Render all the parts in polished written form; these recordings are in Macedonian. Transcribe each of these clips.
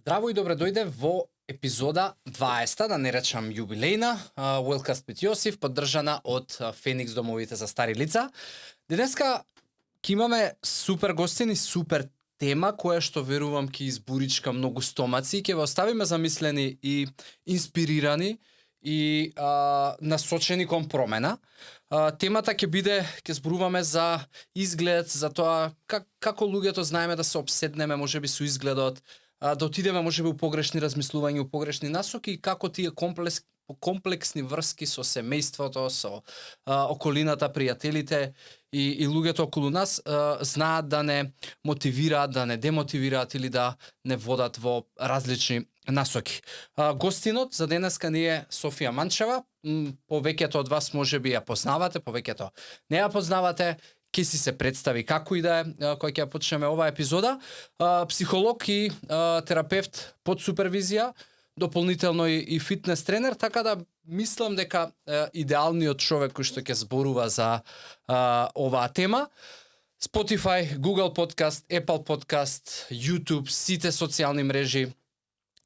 Здраво и добре дојде во епизода 20, да не речам јубилејна, Wellcast with Јосиф, поддржана од Феникс домовите за стари лица. Денеска ќе имаме супер гостини, супер тема која што верувам ќе избуричка многу стомаци и ќе ве оставиме замислени и инспирирани и насочени кон промена. Темата ќе биде, ќе зборуваме за изглед, за тоа како луѓето знаеме да се обседнеме можеби со изгледот, да отидеме можеби у погрешни размислувања, у погрешни насоки и како тие комплексни врски со семејството, со околината, пријателите и луѓето околу нас знаат да не мотивираат, да не демотивираат или да не водат во различни насоки. Гостинот за денеска ни е Софија Манчева. Повеќето од вас можеби ја познавате, повеќето не ја познавате. Ке си се представи како и да е, кој ќе ја почнеме оваа епизода. Психолог и терапевт под супервизија, дополнително и фитнес тренер, така да мислам дека идеалниот човек кој што ќе зборува за оваа тема. Spotify, Google Podcast, Apple Podcast, YouTube, сите социјални мрежи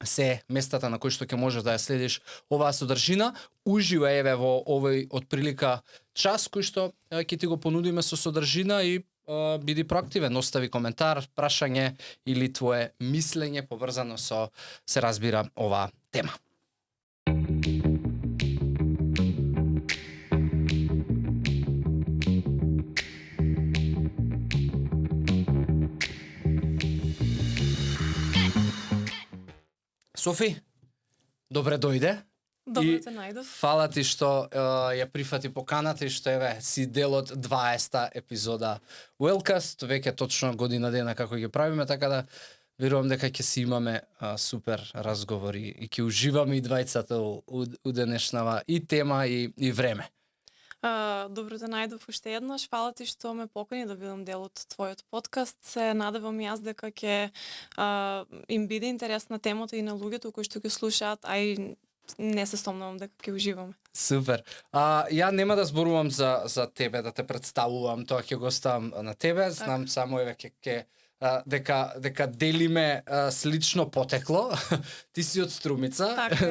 се местата на кои што ќе можеш да ја следиш оваа содржина. Ужива еве во овој отприлика час кој што ќе ти го понудиме со содржина и биди проактивен, остави коментар, прашање или твое мислење поврзано со, се разбира, оваа тема. Софи, добре дојде. Добре те најдов. Фала ти што ја прифати поканата и што еве си дел од 20-та епизода Wellcast, веќе точно година дена како ги правиме, така да верувам дека ќе си имаме супер разговори и ќе уживаме и двајцата у денешнава и тема и време. Добро те најдов уште еднаш. Фала ти што ме покани да бидам дел од твојот подкаст. Се надевам јас дека ќе им биде интересна темата и на луѓето кои што ќе слушаат, а и не се сомнувам дека ќе уживаме. Супер. Ја нема да зборувам за тебе, да те представувам, тоа ќе го оставам на тебе. Знам само еве ќе дека делиме слично потекло. Ти си од Струмица,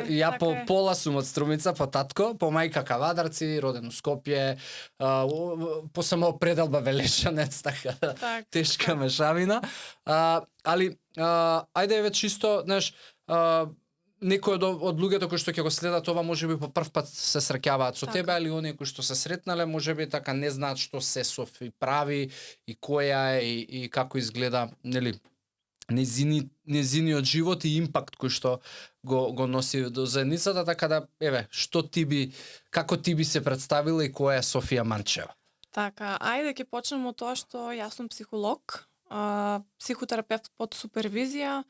ја по пола сум од Струмица, по татко, по мајка Кавадарци, роден у Скопје, по самоопределба Велешанец, така тешка мешавина. Али ајде еве чисто, знаеш, некој од луѓето кои што ќе го следат ова можеби по прв пат се среќаваат со тебе, или оние кои што се сретнале можеби така не знаат што се Софи прави и која е и како изгледа, нели, незиниот живот и импакт кој што го носи до заедницата, така да еве, како ти би се представила и која е Софија Манчева? Така, ајде ќе почнеме од тоа што јас сум психолог. Психотерапевт под супервизија,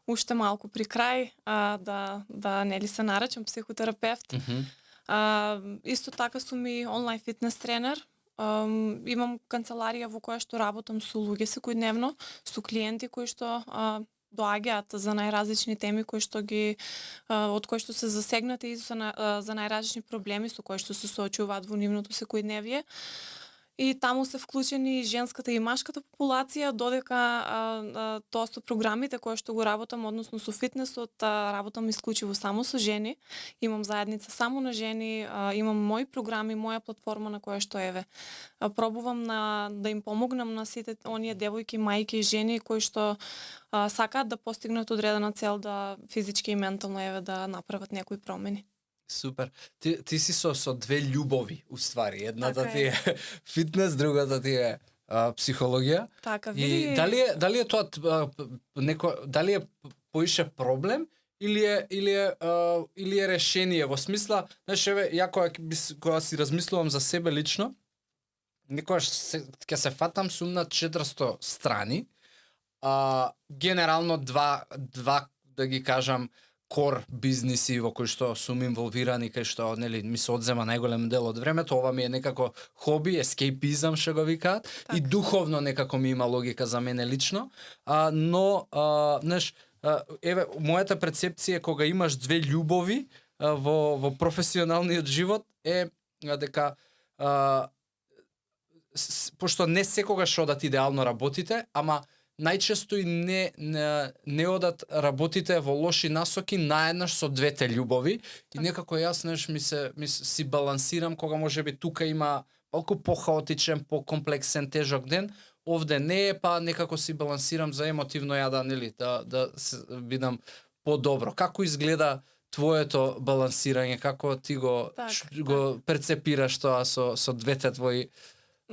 уште малку при крај да нели се наречам психотерапевт. Исто така сум и онлайн фитнес тренер. Имам канцеларија во која што работам со луѓе секојдневно, со клиенти кои што доаѓаат за најразлични теми од кои што се засегнати и за најразлични проблеми со кои што се соочуваат во нивното секојдневие. И таму се вклучени и женската и машката популација, додека тоа со програмите кои што го работам, односно со фитнесот, работам исклучиво само со жени. Имам заедница само на жени, имам мои програми, моја платформа на која што еве пробувам да им помогнам на сите оние девојки, мајки и жени кои што сакаат да постигнат одредена цел, да физички и ментално еве да направат некои промени. Супер. Ти си со две љубови, уствари. Едната ти е фитнес, другата ти е психологија. Така, види. И дали е тоа дали е поише проблем или е решение во смисла, знаеш, еве, ја кога си размислувам за себе лично, некогаш ќе се фатам сум на 400 страни, генерално два да ги кажам кор бизниси во кои што сум инволвиран и кај што нели ми се одзема најголем дел од времето. Ова ми е некако хоби, ескейпизам што го викаат, и духовно некако ми има логика за мене лично. Но знаеш, еве мојата перцепција кога имаш две љубови во професионалниот живот е дека пошто не секогаш одат идеално работите, ама најчесто и не одат работите во лоши насоки наеднаш со двете љубови и некако јас си балансирам кога можеби тука има малку похаотичен, покомплексен, тежок ден, овде не е, па некако си балансирам за емотивно ја да бидам подобро. Како изгледа твоето балансирање, како ти го перцепираш тоа со двете твои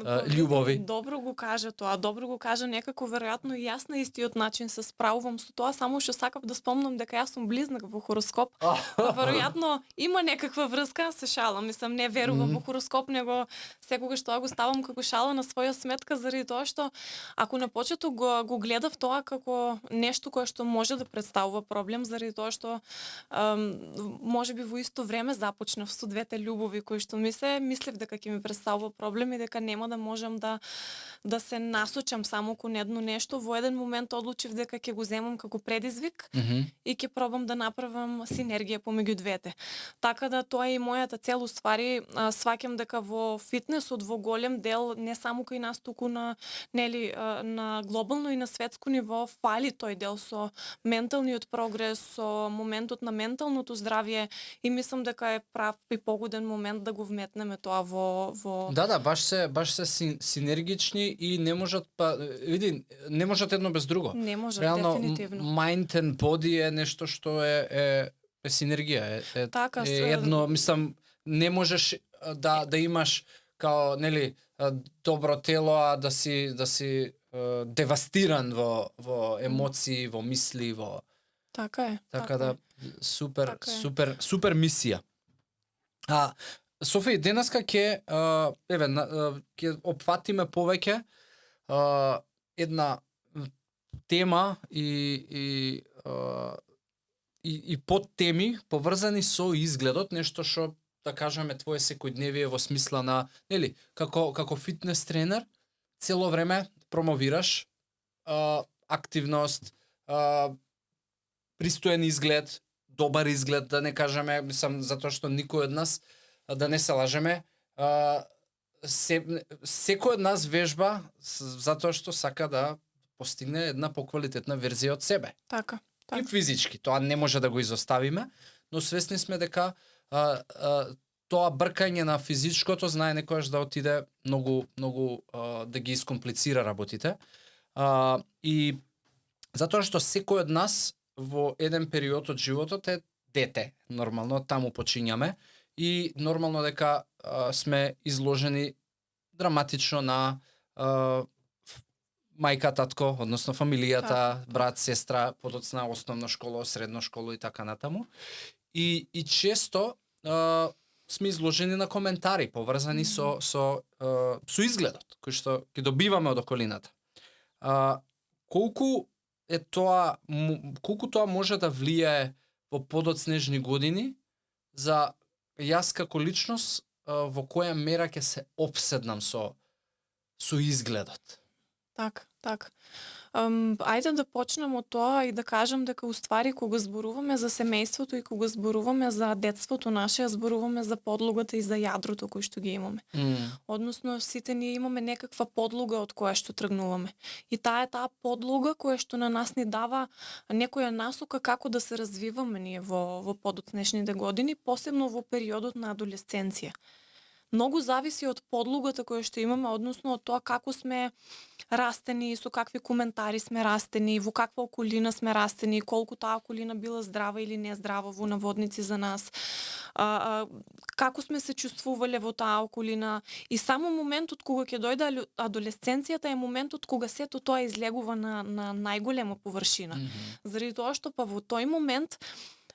љубови? Добро го кажа тоа, добро го кажа, некако веројатно и јас на истиот начин се справувам со тоа, само што сакав да спомнам дека јас сум близнак во хороскоп. Веројатно има некаква врска, се шалам, мислам не верувам во хороскоп, него секогаш тоа го ставам како шала на своја сметка заради тоа што ако на почеток го гледав тоа како нешто кое што може да представува проблем заради тоа што можеби во исто време започнав со двете љубови кои што мислев дека ќе ми представува проблем и дека нема да можам да се насочам само кон едно нешто. Во еден момент одлучив дека ќе го земам како предизвик и ќе пробам да направам синергија помеѓу двете. Така да тоа е и мојата цел, уствари сваќам дека во фитнесот во голем дел не само кај нас туку на глобално и на светско ниво фали тој дел со менталниот прогрес, со моментот на менталното здравје и мислам дека е прав и погоден момент да го вметнеме тоа во Да, баш се синергични и не можат не можат едно без друго. Не можат, реално, дефинитивно. Mind and body е нешто што е синергија, едно, мислам, не можеш да имаш као, нели, добро тело, а да си девастиран во емоции, во мисли, Така е. Така да супер мисија. Софи, денеска ќе опфатиме повеќе една тема и подтеми поврзани со изгледот, нешто што да кажеме твое секојдневие во смисла на, нели, како фитнес тренер цело време промовираш активност, пристоен изглед, добар изглед, да не кажеме, мислам, затоа што никој од нас, да не се лажеме, секој од нас вежба затоа што сака да постигне една поквалитетна верзија од себе. Така. И физички, тоа не може да го изоставиме, но свесни сме дека тоа бркање на физичкото знае некојаш да отиде многу да ги искомплицира работите. И затоа што секој од нас во еден период од животот е дете, нормално, таму почињаме и нормално дека сме изложени драматично на мајка, татко, односно фамилијата, брат, сестра, подоцна основна школа, средна школа и така натаму. И често сме изложени на коментари поврзани со изгледот кој што ќе добиваме од околината. Колку тоа може да влијае во подоцнежни години за јас како личност во која мера ќе се опседнам со изгледот? Так. Ајде да почнем од тоа и да кажам дека уствари кога зборуваме за семејството и кога зборуваме за детството наше, зборуваме за подлогата и за јадрото кој што ги имаме. Односно, сите ние имаме некаква подлога од која што тргнуваме. И таа подлога која што на нас ни дава некоја насока како да се развиваме ние во подоцнешните години, посебно во периодот на адолесценција. Многу зависи од подлогата која што имаме, односно од тоа како сме растени, со какви коментари сме растени, во каква околина сме растени, колку таа околина била здрава или не здрава во наводници за нас, како сме се чувствувале во таа околина и само моментот кога ќе дојде адолесценцијата е моментот кога сето тоа излегува на најголема површина. Заради тоа што па во тој момент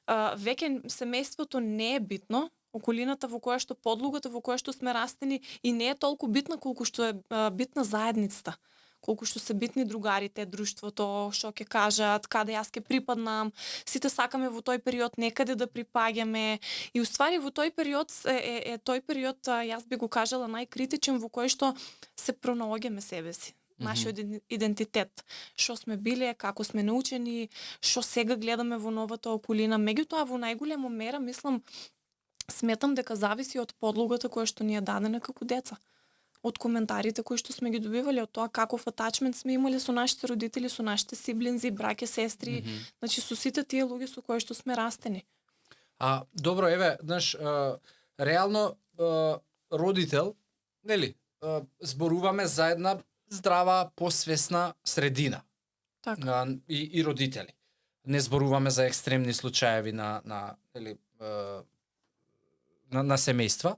веќе семејството не е битно, околината во која што подлогата во која што сме растени и не е толку битна колку што е битна заедницата, колку што се битни другарите, друштвото, што ќе кажат, каде јас ќе припаднам, сите сакаме во тој период некаде да припаѓаме и уствари во тој период тој период јас би го кажала најкритичен во кој што се пронаоѓаме себе си. Нашиот идентитет, што сме биле, како сме научени, што сега гледаме во новата околина. Меѓутоа во најголема мера сметам дека зависи од подлогата која што ни е дадена како деца. од коментарите кои што сме ги добивале, од тоа каков атачмент сме имале со нашите родители, со нашите сиблинзи, браќа, сестри, значи со сите тие луѓе со кои што сме растени. Добро, еве, знаеш, реално родител, нели, зборуваме за една здрава, посвесна средина. Така. И родители. Не зборуваме за екстремни случаеви нели, на семејства.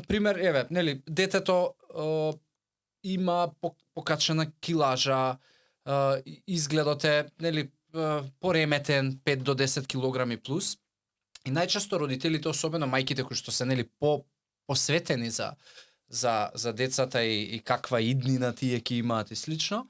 Пример, еве, нели, детето има покачена килажа, изгледот е, нели, пореметен 5 до 10 килограми плюс. И најчесто родителите, особено мајките кои што се, нели, посветени за децата и каква иднина тие ќе имаат и слично,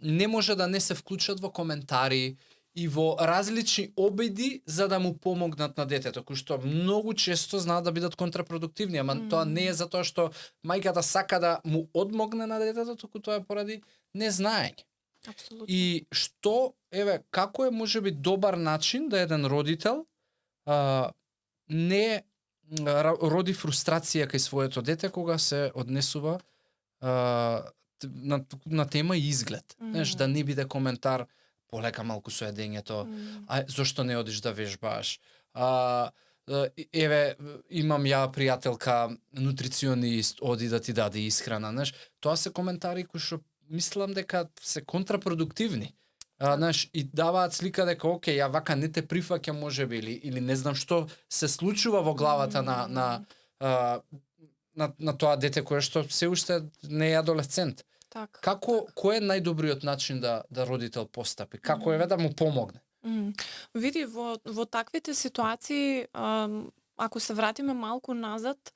не може да не се вклучат во коментари и во различни обиди за да му помогнат на детето, кои што многу често знаат да бидат контрапродуктивни, ама тоа не е затоа што мајката сака да му одмогне на детето, туку тоа е поради незнаење. Апсолутно. И што, еве, како е можеби добар начин да еден родител не роди фрустрација кај своето дете кога се однесува на тема изглед. Знаеш, да не биде коментар полека малку со едењето, зошто не одиш да вежбаш. Еве, имам ја пријателка нутриционист, оди да ти даде исхрана, знаеш. Тоа се коментари кои што мислам дека се контрапродуктивни. Знаеш, и даваат слика дека окей, ја вака не те прифаќам можеби или не знам што се случува во главата на тоа дете кое што се уште не е адолесцент. Така. Кој е најдобриот начин да родител постапи? Како е да му помогне? Види, во таквите ситуации, ако се вратиме малку назад,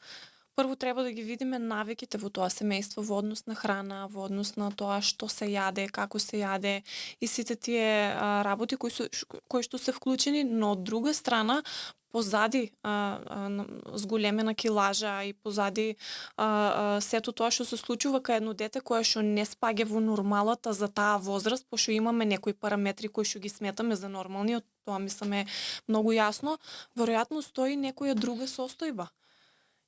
прво треба да ги видиме навиките во тоа семејство во однос на храна, во однос на тоа што се јаде, како се јаде и сите тие работи кои што се вклучени, но од друга страна позади зголемена килажа и позади сето тоа што се случува кај едно дете кое што не спаѓа во нормалата за таа возраст, пошто имаме некои параметри кои што ги сметаме за нормални, тоа мислам е многу јасно, веројатно стои некоја друга состојба.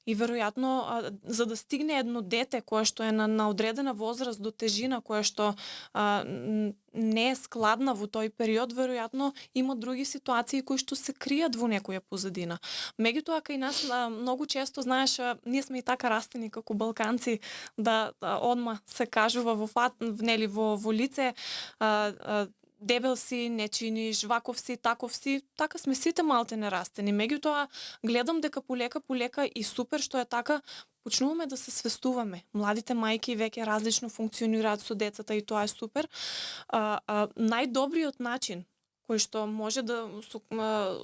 И веројатно за да стигне едно дете кое што е на одредена возраст до тежина која што не е складна во тој период, веројатно има други ситуации кои што се кријат во некоја позадина. Меѓутоа кај нас многу често, знаеш, ние сме и така растени како балканци да одма се кажува во лице, дебел си, не чиниш, ваков си, таков си, така сме сите малте нерастени. Меѓутоа, гледам дека полека и супер што е така, почнуваме да се свестуваме. Младите мајки веќе различно функционираат со децата и тоа е супер. Најдобриот начин кој што може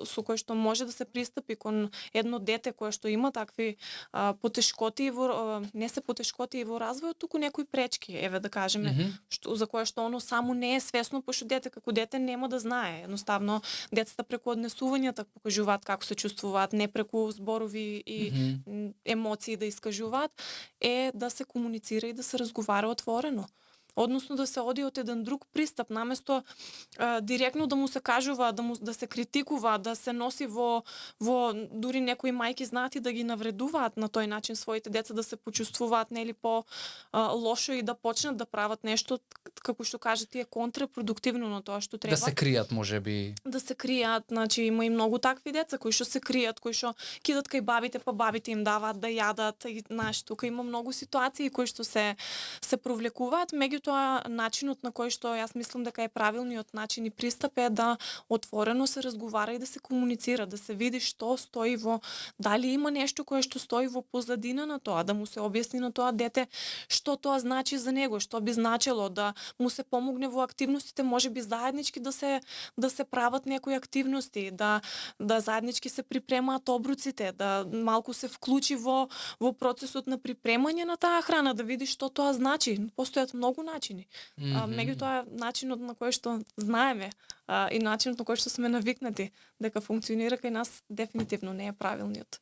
со кој што може да се пристапи кон едно дете кое што има такви потешкоти не се потешкоти и во развојот, туку некои пречки, еве да кажеме, за кое што оно само не е свесно, пошто дете како дете нема да знае. Едноставно децата преку однесувањата покажуваат како се чувствуваат, не преку зборови и емоции да искажуваат, е да се комуницира и да се разговара отворено. Односно да се оди од еден друг пристап, наместо директно да му се кажува, да се критикува, да се носи во дури некои мајки знаат и да ги навредуваат на тој начин своите деца, да се почувствуваат нели по лошо и да почнат да прават нешто како што кажа ти е контрапродуктивно на тоа што треба. Да се кријат можеби. Да се кријат, значи има и многу такви деца кои што се кријат, кои што кидат кај бабите, па бабите им даваат да јадат и знаеш, тука има многу ситуации кои што се провлекуваат, меѓутоа начинот на кој што јас мислам дека е правилниот начин и пристап е да отворено се разговара и да се комуницира, да се види што стои дали има нешто кое што стои во позадина на тоа, да му се објасни на тоа дете што тоа значи за него, што би значело да му се помогне во активностите, можеби заеднички да се прават некои активности, да заеднички се припремаат обруците, да малку се вклучи во процесот на припремање на таа храна, да види што тоа значи. Постојат многу начини. Меѓутоа начинот на кој што знаеме и начинот на кој што сме навикнати дека функционира кај нас дефинитивно не е правилниот.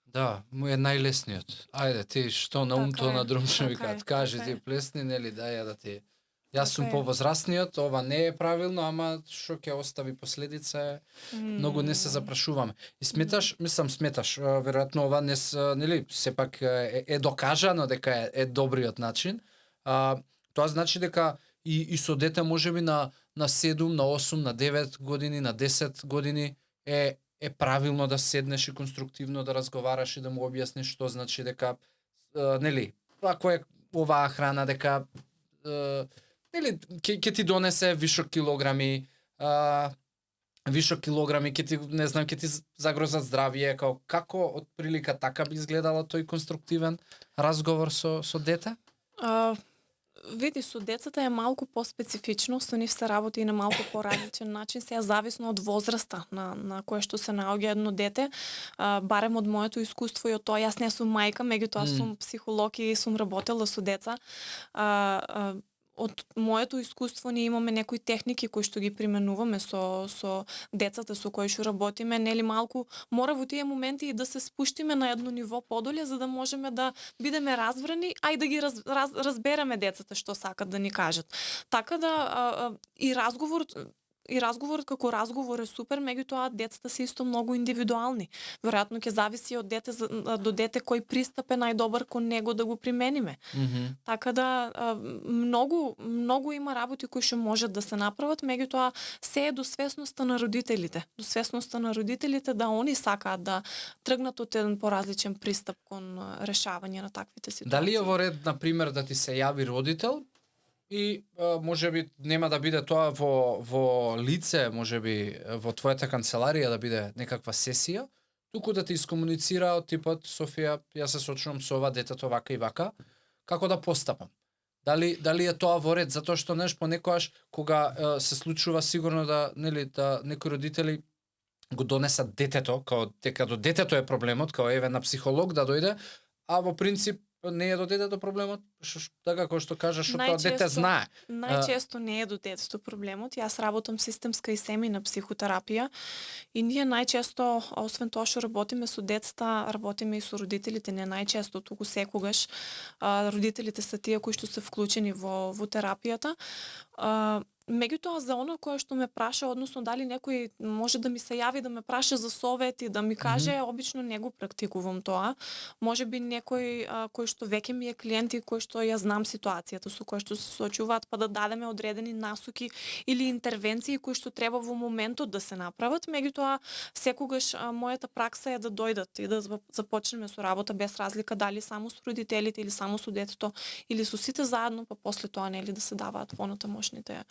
Да, му е најлесниот. Ајде, ти што на умто на друмче ми кажи ти плесни, нели, дај ја да ти Јас сум Така е. повозрастниот, ова не е правилно, ама што ќе остави последица е многу не се запрашуваме. И сметаш, сметаш, веројатно ова не нели сепак е докажано дека е добриот начин. Тоа значи дека и со дете можеби на 7, на 8, на 9 години, на 10 години е правилно да седнеш и конструктивно да разговараш и да му објасниш што значи дека нели ако е оваа храна дека нели ќе ти донесе вишок килограми, ќе ти не знам ќе ти загрозат здравје, како од прилика така би изгледало тој конструктивен разговор со дете? Види, со децата е малку поспецифично, со нив се работи и на малку поразличен начин, сега зависно од возраста на кое што се наоѓа едно дете. Барем од моето искуство и од тоа, јас не сум мајка, меѓутоа сум психолог и сум работела со деца. Од моето искуство ние имаме некои техники кои што ги применуваме со децата со кои што работиме, нели малку мора во тие моменти и да се спуштиме на едно ниво подоле за да можеме да бидеме разбрани, а и да ги разбереме децата што сакат да ни кажат. Така да и разговорот како разговор е супер, меѓутоа децата се исто многу индивидуални. Веројатно ќе зависи од дете до дете кој пристап е најдобар кон него да го примениме. Така да многу има работи кои што можат да се направат, меѓутоа се е до свесноста на родителите. До свесноста на родителите да они сакаат да тргнат од еден поразличен пристап кон решавање на таквите ситуации. Дали е во ред, на пример, да ти се јави родител и можеби нема да биде тоа во лице, можеби во твојата канцеларија да биде некаква сесија, туку да ти искомуницира од типот Софија, јас се сочувам со ова детето вака и вака, како да постапам. Дали е тоа во ред, затоа што понекогаш кога се случува сигурно да некои родители го донесат детето, као дека до детето е проблемот, као еве на психолог да дојде, а во принцип не е до детето проблемот, така како што кажаш, што тоа дете знае. Најчесто не е до детето проблемот. Јас работам системска и семејна психотерапија и ние најчесто, освен тоа што работиме со децата, работиме и со родителите, не најчесто, туку секогаш. Родителите се тие кои што се вклучени во терапијата. Меѓутоа за оно кое што ме праша, односно дали некој може да ми се јави да ме праша за совет и да ми каже, обично не го практикувам тоа. Можеби некој кој што веќе ми е клиент и кој што ја знам ситуацијата со кој што се соочуваат, па да дадеме одредени насоки или интервенции кои што треба во моментот да се направат. Меѓутоа секогаш мојата пракса е да дојдат и да започнеме со работа без разлика дали само со родителите или само со детето или со сите заедно, па после тоа нели да се даваат понатамошните.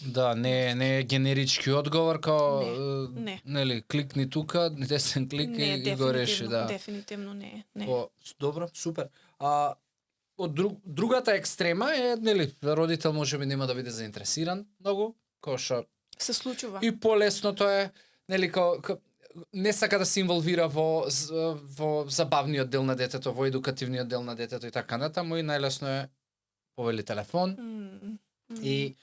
Да, не е генерички одговор као нели кликни тука, десен клик и го реши, да. Дефинитивно не е. Добро, супер. Од другата екстрема е нели родител можеби нема да биде заинтересиран многу, кој што се случува. И полесното е нели не сака да се инволвира во забавниот дел на детето, во едукативниот дел на детето и така натаму, и најлесно е повели телефон и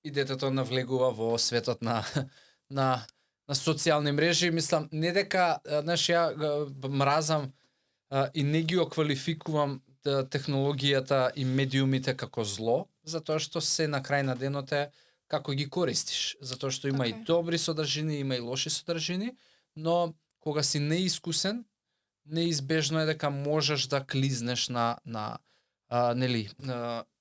детето навлегува во светот на социјални мрежи. Мислам, не дека, ја мразам и не ги оквалификувам технологијата и медиумите како зло, затоа што се на крај на денот е како ги користиш. Затоа што има и добри содржини, има и лоши содржини, но кога си неискусен, неизбежно е дека можеш да клизнеш на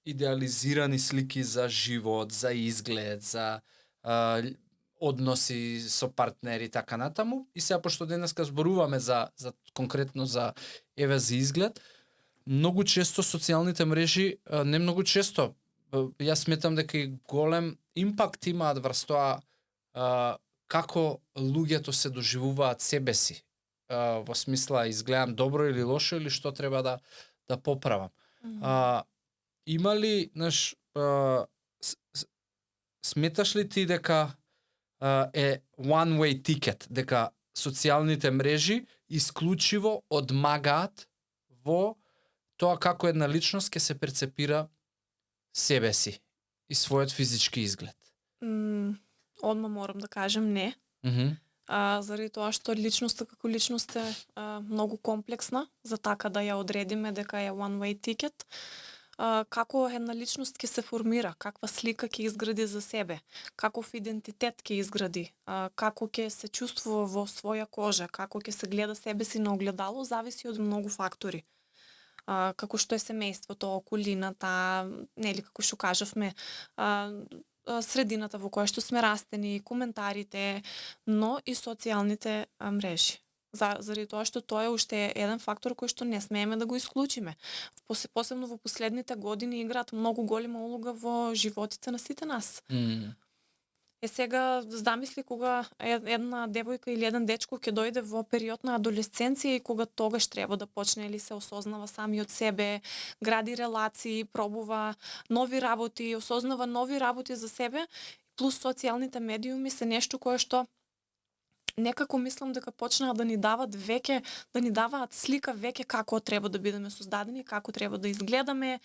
идеализирани слики за живот, за изглед, за односи со партнери така натаму. И сега пошто денеска зборуваме за конкретно за изглед, многу често социјалните мрежи, не многу често, јас сметам дека и голем импакт имаат врз тоа како луѓето се доживуваат себе си. Во смисла изгледам добро или лошо или што треба да поправам. Има ли, сметаш ли ти дека е one way ticket, дека социјалните мрежи исклучиво одмагаат во тоа како една личност ќе се перцепира себе си и својот физички изглед? Одма морам да кажем не. Заради тоа што личноста како личност е многу комплексна, за така да ја одредиме дека е one way ticket. како една личност ќе се формира, каква слика ќе изгради за себе, каков идентитет ќе изгради, како ќе се чувствува во своја кожа, како ќе се гледа себе си на огледало, зависи од многу фактори. Како што е семејството, околината, нели како што кажавме, средината во која што сме растени, коментарите, но и социјалните мрежи. Заради тоа што тоа е уште еден фактор кој што не смееме да го исклучиме. Посебно во последните години играат многу голема улога во животите на сите нас. Сега замисли кога една девојка или еден дечко ќе дојде во период на адолесценција и кога тогаш треба да почне или се осознава сами од себе, гради релации, пробува нови работи, осознава нови работи за себе, плюс социјалните медиуми се нешто кое што некако мислам дека почнаа да ни даваат слика веќе како треба да бидеме создадени, како треба да изгледаме,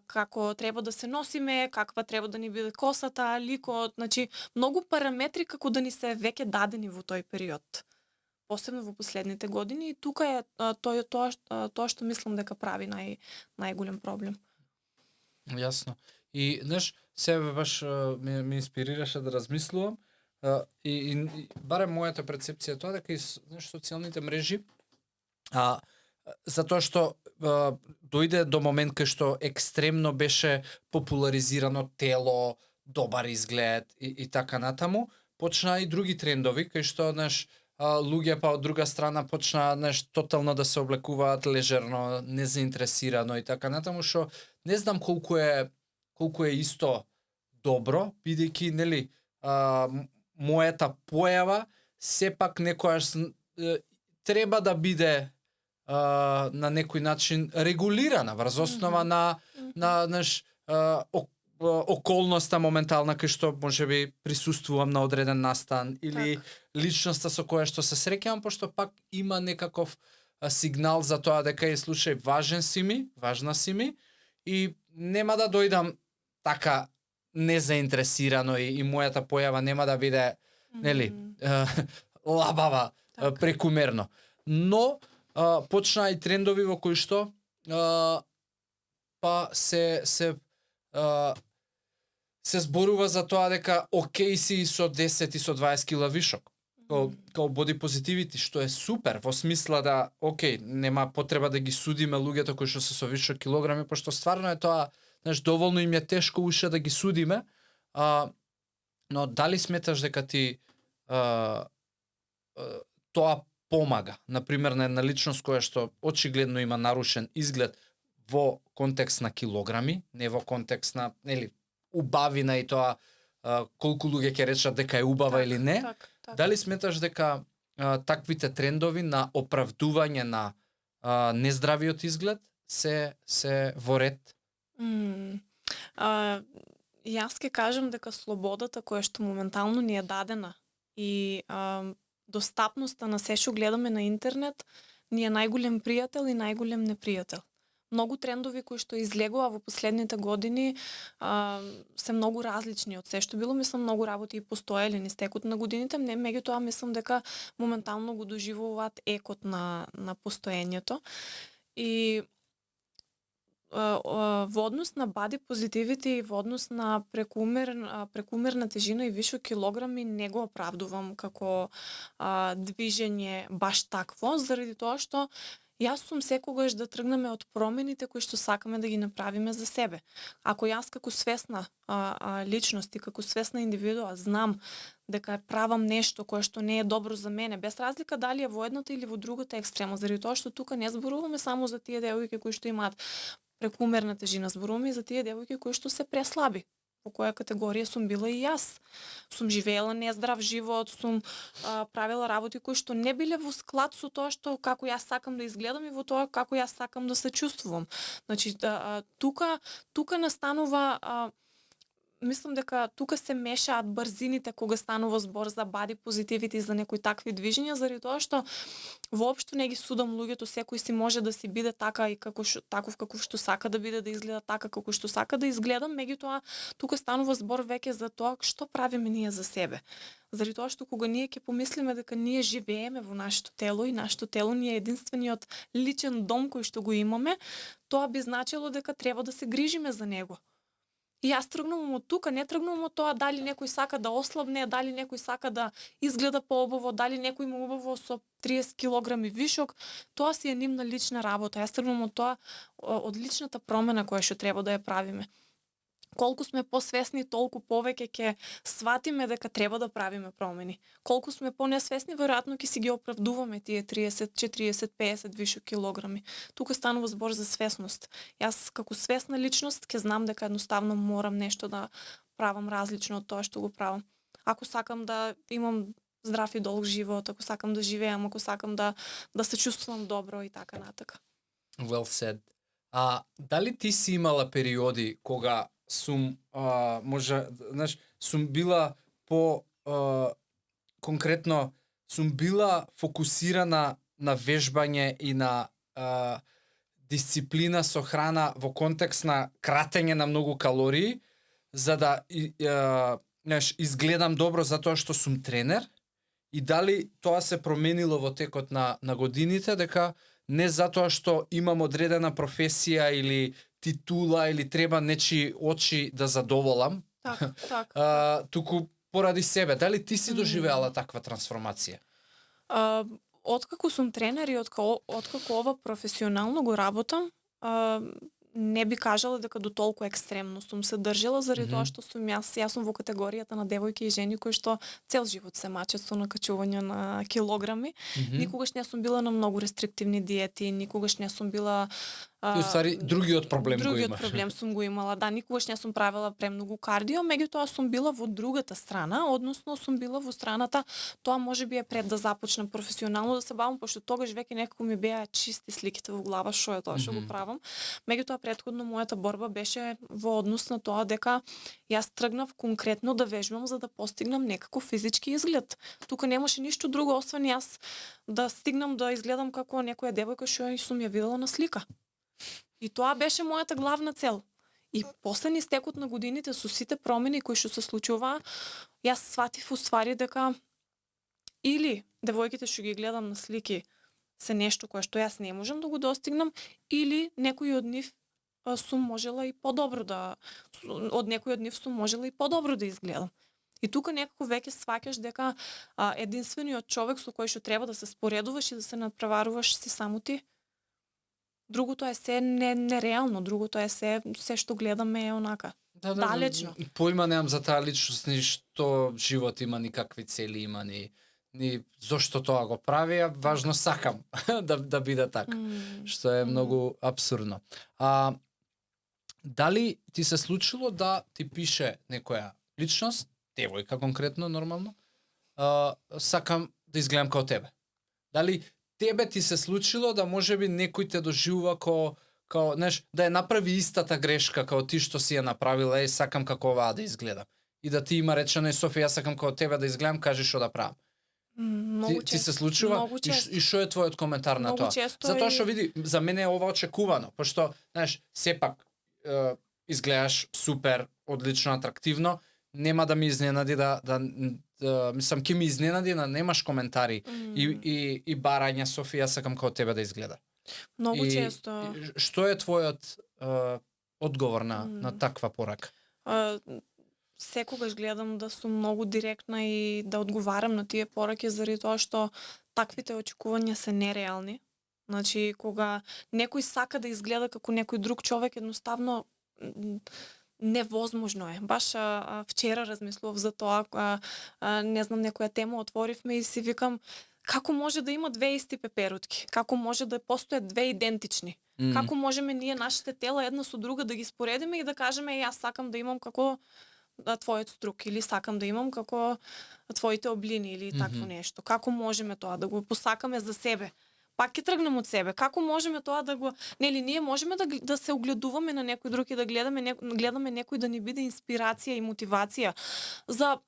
како треба да се носиме, каква треба да ни биде косата, ликот, значи многу параметри како да ни се веќе дадени во тој период. Посебно во последните години и тука е тоа што мислам дека прави најголем проблем. Јасно. И знаеш, себе баш ме инспирираше да размислувам. И барем мојата перцепција е тоа дека и социјалните мрежи затоа што дојде до момент кај што екстремно беше популаризирано тело, добар изглед и така натаму, почнаа и други трендови кај што луѓе па од друга страна почнаа тотално да се облекуваат лежерно, незаинтересирано и така натаму, што не знам колку е исто добро, бидејќи нели мојата појава сепак некојаш треба да биде на некој начин регулирана врз основа на околноста моментална кај што можеби присуствувам на одреден настан или личноста со која што се среќавам, пошто пак има некаков сигнал за тоа дека слушај, важна си ми и нема да дојдам така незаинтересирано и мојата појава нема да биде нели лабава прекумерно. Но почнаа и трендови во кои што па се зборува за тоа дека окей си со 10 и со 20 кила вишок. Као body positivity, што е супер во смисла да окей, нема потреба да ги судиме луѓето кои што се со вишок килограми, пошто стварно е тоа, доволно им е тешко уште да ги судиме, но дали сметаш дека ти тоа помага, например на една личност која што очигледно има нарушен изглед во контекст на килограми, не во контекст на нели убавина и тоа колку луѓе ќе речат дека е убава или не. Дали сметаш дека таквите трендови на оправдување на нездравиот изглед се во ред? Јас ќе кажам дека слободата која што моментално ни е дадена и достапноста на се што гледаме на интернет ни е најголем пријател и најголем непријател. Многу трендови кои што излегува во последните години се многу различни од се што било. Мислам, многу работи и постоеле низ текот на годините, меѓутоа мислам дека моментално го доживуваат екот на постоењето. И во однос на body positivity и во однос на прекумерна тежина и вишок килограми не го оправдувам како движење баш такво, заради тоа што јас сум секогаш да тргнеме од промените кои што сакаме да ги направиме за себе. Ако јас како свесна личност и како свесна индивидуа знам дека правам нешто кое што не е добро за мене, без разлика дали е во едната или во другата екстрема, заради тоа што тука не зборуваме само за тие девојки кои што имаат прекумерна тежина, зборуваме и за тие девојки кои што се преслаби. Во која категорија сум била и јас. Сум живеела нездрав живот, сум правила работи кои што не биле во склад со тоа што како јас сакам да изгледам и во тоа како јас сакам да се чувствувам. Значи тука настанува мислам дека тука се мешаат брзините кога станува збор за body positivity и за некои такви движења, заради тоа што воопшто не ги судам луѓето, секој си може да си биде така и таков каков што сака да биде, да изгледа така како што сака да изгледа, меѓутоа тука станува збор веќе за тоа што правиме ние за себе. Заради тоа што кога ние ќе помислиме дека ние живееме во нашето тело и нашето тело ни е единствениот личен дом кој што го имаме, тоа би значило дека треба да се грижиме за него. И јас тргнувам од тука, не тргнувам од тоа дали некој сака да ослабне, дали некој сака да изгледа поубаво, дали некој му убаво со 30 килограми вишок, тоа си е нивна лична работа. Јас тргнувам од тоа, од личната промена која што треба да ја правиме. Колку сме посвесни, толку повеќе ќе сватиме дека треба да правиме промени. Колку сме понесвесни, веројатно ќе си ги оправдуваме тие 30, 40, 50 вишок килограми. Тука станува збор за свесност. Јас како свесна личност ќе знам дека едноставно морам нешто да правам различно од тоа што го правам. Ако сакам да имам здрав и долг живот, ако сакам да живеам, ако сакам да се чувствувам добро и така натака. Well said. Дали ти си имала периоди кога сум сум била конкретно сум била фокусирана на вежбање и на дисциплина со храна во контекст на кратење на многу калории, за да изгледам добро затоа што сум тренер, и дали тоа се променило во текот на годините, дека не затоа што имам одредена професија или титула или треба нечи очи да задоволам, туку поради себе. Дали ти си доживеала таква трансформација? Откако сум тренер и откако ова професионално го работам, не би кажала дека до толку екстремно сум се држала, заради тоа што сум јас сум во категоријата на девојки и жени кои што цел живот се мачат со накачување на килограми. Никогаш не сум била на многу рестриктивни диети, никогаш не сум била И уствари другиот проблем го имаш. Другиот проблем сум го имала, да, никогаш не сум правила премногу кардио, меѓутоа сум била во другата страна, односно сум била во страната, тоа можеби е пред да започнам професионално да се бавам, пошто тогаш веќе некако ми беа чисти сликите во глава што е тоа што го правам. Меѓутоа претходно мојата борба беше во однос на тоа дека јас тргнав конкретно да вежбам за да постигнам некако физички изглед. Тука немаше ништо друго освен јас да стигнам да изгледам како некоја девојка што сум ја видела на слика. И тоа беше мојата главна цел. И после истекот на годините со сите промени кои што се случуваа, јас сватив уствари дека или девојките што ги гледам на слики се нешто кое што јас не можам да го достигнам, или некои од нив сум можела и подобро од некои од нив сум можела и подобро да изгледам. И тука некако веќе сваќаш дека единствениот човек со кој што треба да се споредуваш и да се надпреваруваш си само ти. Другото е се нереално, другото е се што гледаме е онака. Далечно. Поима немам за таа личност, ни што живот има, никакви цели има, ни зошто тоа го прави, важно сакам да биде така, што е многу абсурдно. Дали ти се случило да ти пише некоја личност, девојка конкретно, нормално, сакам да изгледам како тебе? Дали тебе ти се случило да можеби некој те доживува као да ја направи истата грешка као ти што си ја направила, сакам како оваа да изгледам. И да ти има речено, Софија, јас сакам како тебе да изгледам, кажи што да правам. Ти се случува? И што е твојот коментар на тоа? Затоа што види, за мене е ова очекувано, пошто, сепак изгледаш супер, одлично, атрактивно, нема да ми изненади мислам, ќе ми изненади да немаш коментари и барања, Софија, сакам како тебе да изгледа. Многу често. Што е твојот одговор на таква порака? Секогаш гледам да сум многу директна и да одговарам на тие пораки, заради тоа што таквите очекувања се нереални. Значи, кога некој сака да изгледа како некој друг човек, едноставно невозможно е. Баш вчера размислував за тоа, не знам, некоја тема отворивме и си викам како може да има две исти пеперутки? Како може да постојат две идентични? Како можеме ние нашите тела една со друга да ги споредиме и да кажеме јас сакам да имам како твојот струк или сакам да имам како твоите облини или такво нешто? Како можеме тоа да го посакаме за себе? пак ќе тргнем од себе. Како можеме тоа да го, нели ние можеме да се огледуваме на некој друг и да гледаме некој да ни биде инспирација и мотивација за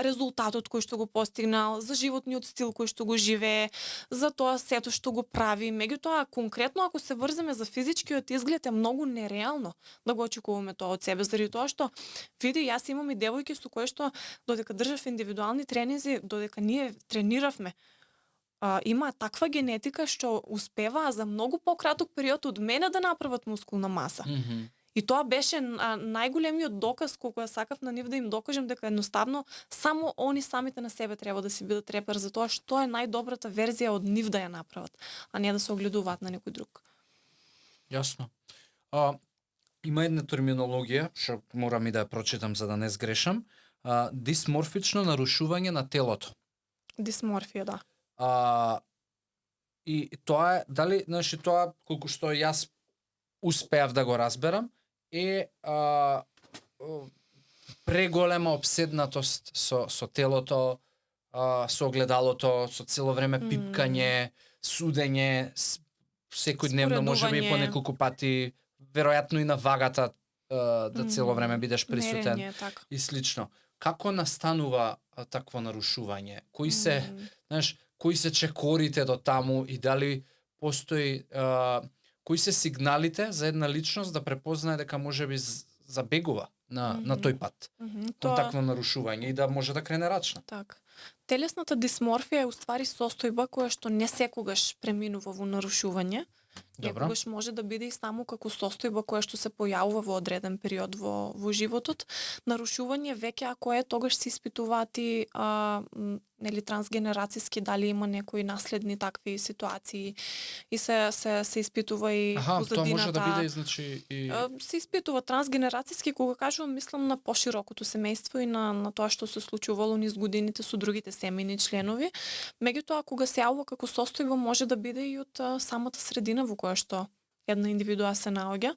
резултатот кој што го постигнал, за животниот стил кој што го живее, за тоа сето што го прави. Меѓутоа конкретно ако се врземе за физичкиот изглед е многу нереално да го очекуваме тоа од себе, заради тоа што види јас имам и девојки со кои што додека држав индивидуални тренинзи, додека ние трениравме, има таква генетика што успеваа за многу пократок период од мене да направат мускулна маса. И тоа беше најголемиот доказ колку ја сакав на нив да им докажам дека едноставно само они самите на себе треба да си бидат репер за тоа што е најдобрата верзија од нив да ја направат, а не да се огледуваат на некој друг. Јасно. Има една терминологија, што морам и да ја прочитам за да не сгрешам. Дисморфично нарушување на телото. Дисморфија, да. И тоа е, дали, значи тоа, колку што јас успеав да го разберам, е преголема обседнатост со телото, со огледалото, со цело време пипкање, судење, секојдневно можеби и по неколку пати, веројатно и на вагата да цело време бидеш присутен Мерење, така. и слично. Како настанува такво нарушување? Кои се чекорите до таму и дали постои кои се сигналите за една личност да препознае дека можеби забегува на тој пат кон такво нарушување и да може да крене рачна? Така. Телесната дисморфија е уствари состојба која што не секогаш преминува во нарушување. Некогаш може да биде и само како состојба која што се појавува во одреден период во животот. Нарушување веќе ако е, тогаш се испитуваат и нели трансгенерацијски дали има некои наследни такви ситуации и се испитува и позадината. Тоа може да биде значи и се испитува трансгенерацијски, кога кажувам мислам на поширокото семејство и на тоа што се случувало низ годините со другите семејни членови. Меѓутоа кога се јавува како состојба може да биде и од самата средина во која што една индивидуа се наоѓа.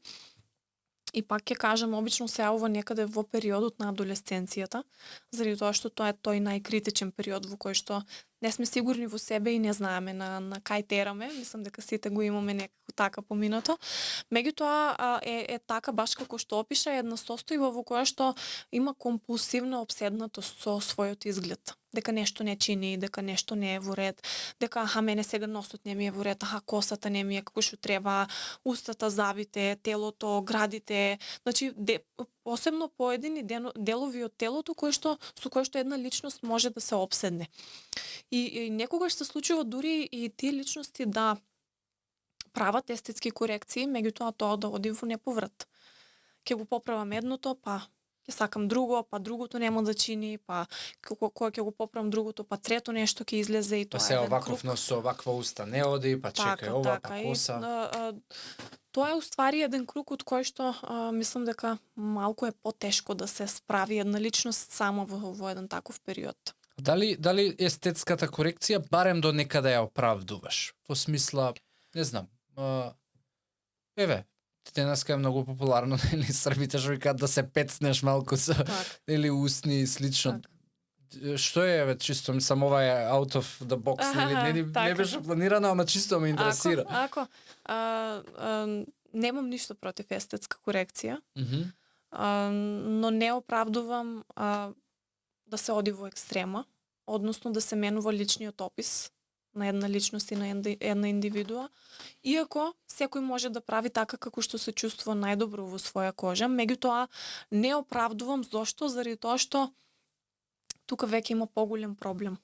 И пак ќе кажам, обично се јавува некаде во периодот на адолесценцијата, заради тоа што тоа е тој најкритичен период во кој што не сме сигурни во себе и не знаеме на кај тераме. Мислам дека сите го имаме некако така поминато. Меѓутоа е така баш како што опиша една состојба во која што има компулсивна обседнатост со својот изглед. Дека нешто не чини, дека нешто не е во ред, дека мене сега носот не ми е во ред, косата не ми е како што треба, устата забите, телото, градите, значи посебно поедини делови од телото со кои што една личност може да се обседне. И некогаш се случува дури и тие личности да прават естетски корекции, меѓутоа тоа да оди во неповрат. Ќе го поправам едното, па ќе сакам друго, па другото нема да чини, па кога ќе го поправам другото, па трето нешто ќе излезе и тоа е еден круг. Па со оваква уста не оди, па чекај ова, па коса. Тоа е уствари еден круг од кој што мислам дека малку е потешко да се справи една личност само во еден таков период. Дали естетската корекција барем до некаде ја оправдуваш? Во смисла, не знам, денеска е многу популарно, нели, србите што викаат да се пецнеш малку со или устни и слично. Што е, чисто сам ова е out of the box, нели, не беше планирано, ама чисто ме интересира. Ако немам ништо против естетска корекција, но не оправдувам да се оди во екстрема, односно да се менува личниот опис на една личност и на една индивидуа, иако секој може да прави така како што се чувствува најдобро во своја кожа, меѓутоа не оправдувам зошто, заради тоа што тука веќе има поголем проблем.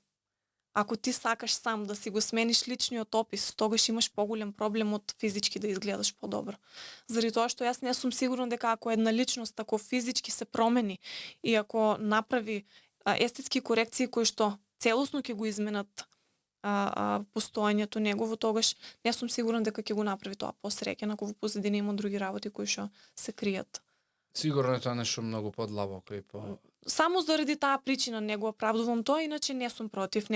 Ако ти сакаш сам да си го смениш личниот опис, тогаш имаш поголем проблем од физички да изгледаш подобро. Заради тоа што јас не сум сигурна дека ако една личност ако физички се промени и ако направи естетски корекции кои што целосно ќе го изменат постоењето негово, тогаш не сум сигурна дека ќе го направи тоа посреќен, ако во позадина има други работи кои што се кријат. Сигурно е тоа нешто многу подлабоко и по... Само заради таа причина не го оправдувам тоа, иначе не сум против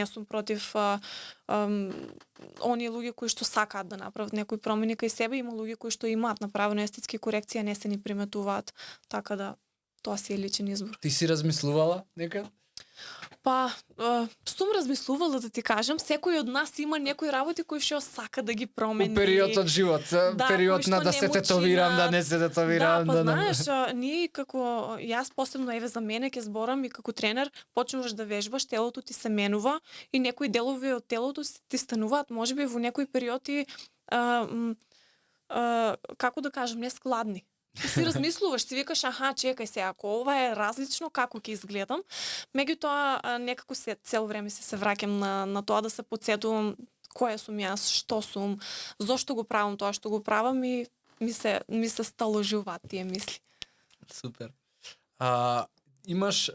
оние луѓе кои што сакаат да направат некои промени кај себе, има луѓе кои што имаат направено естетски корекции, не се ни приметуваат, така да тоа си е личен избор. Ти си размислувала некад? Па, сум размислувала да ти кажам, секој од нас има некои работи кои што сака да ги промени. У период од живот, период кои на што да не се му тетовирам, да чинат. не се тетовирам, Да, па да знаеш, ние како јас посебно еве за мене ќе зборам и како тренер, почнуваш да вежбаш, телото ти се менува и некои делови од телото ти стануваат можеби во некои периоди како да кажам, нескладни. И си размислуваш, си викаш, аха, чекај се, ако ова е различно, како ќе изгледам. Меѓутоа, некако цел време се враќам на тоа да се потсетувам која сум јас, што сум, зошто го правам тоа што го правам и ми се сталожуваат тие мисли. Супер. Имаш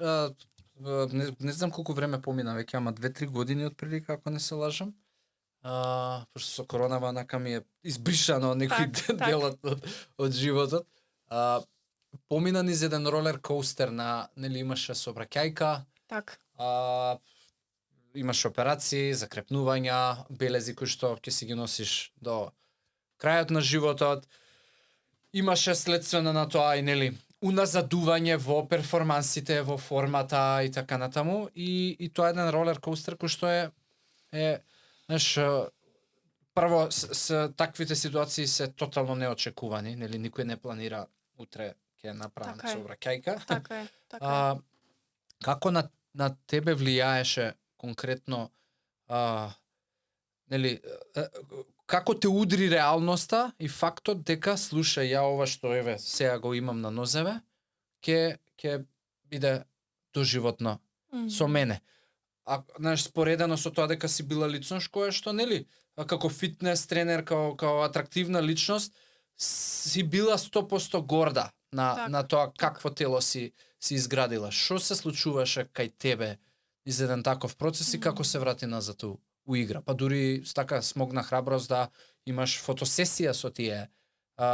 не знам колку време помина веќе, ама 2-3 години отприлика, ако не се лажам. Пошто со коронава нака ми е избришано некој дел од животот. Помина низ еден ролер коустер нели имаше сообраќајка. Так. Имаш операции, закрепнувања, белези кои што ќе си ги носиш до крајот на животот. Имаше следствено на тоа и нели уназадување во перформансите, во формата и така натаму. И тоа е еден ролер коустер кој што е знаеш, прво с таквите ситуации се тотално неочекувани, нели никој не планира утре ќе направам сообраќајка. Така е. Како на тебе влијаеше конкретно нели како те удри реалноста и фактот дека слушај ја ова што еве сега го имам на нозеве ќе биде доживотно со мене. Знаеш, споредено со тоа дека си била личност која што нели како фитнес тренер, како атрактивна личност си била 100% горда на тоа какво тело си изградила. Што се случуваше кај тебе из еден таков процес и како се врати назад у игра? Па дури така смогна храброст да имаш фотосесија со тие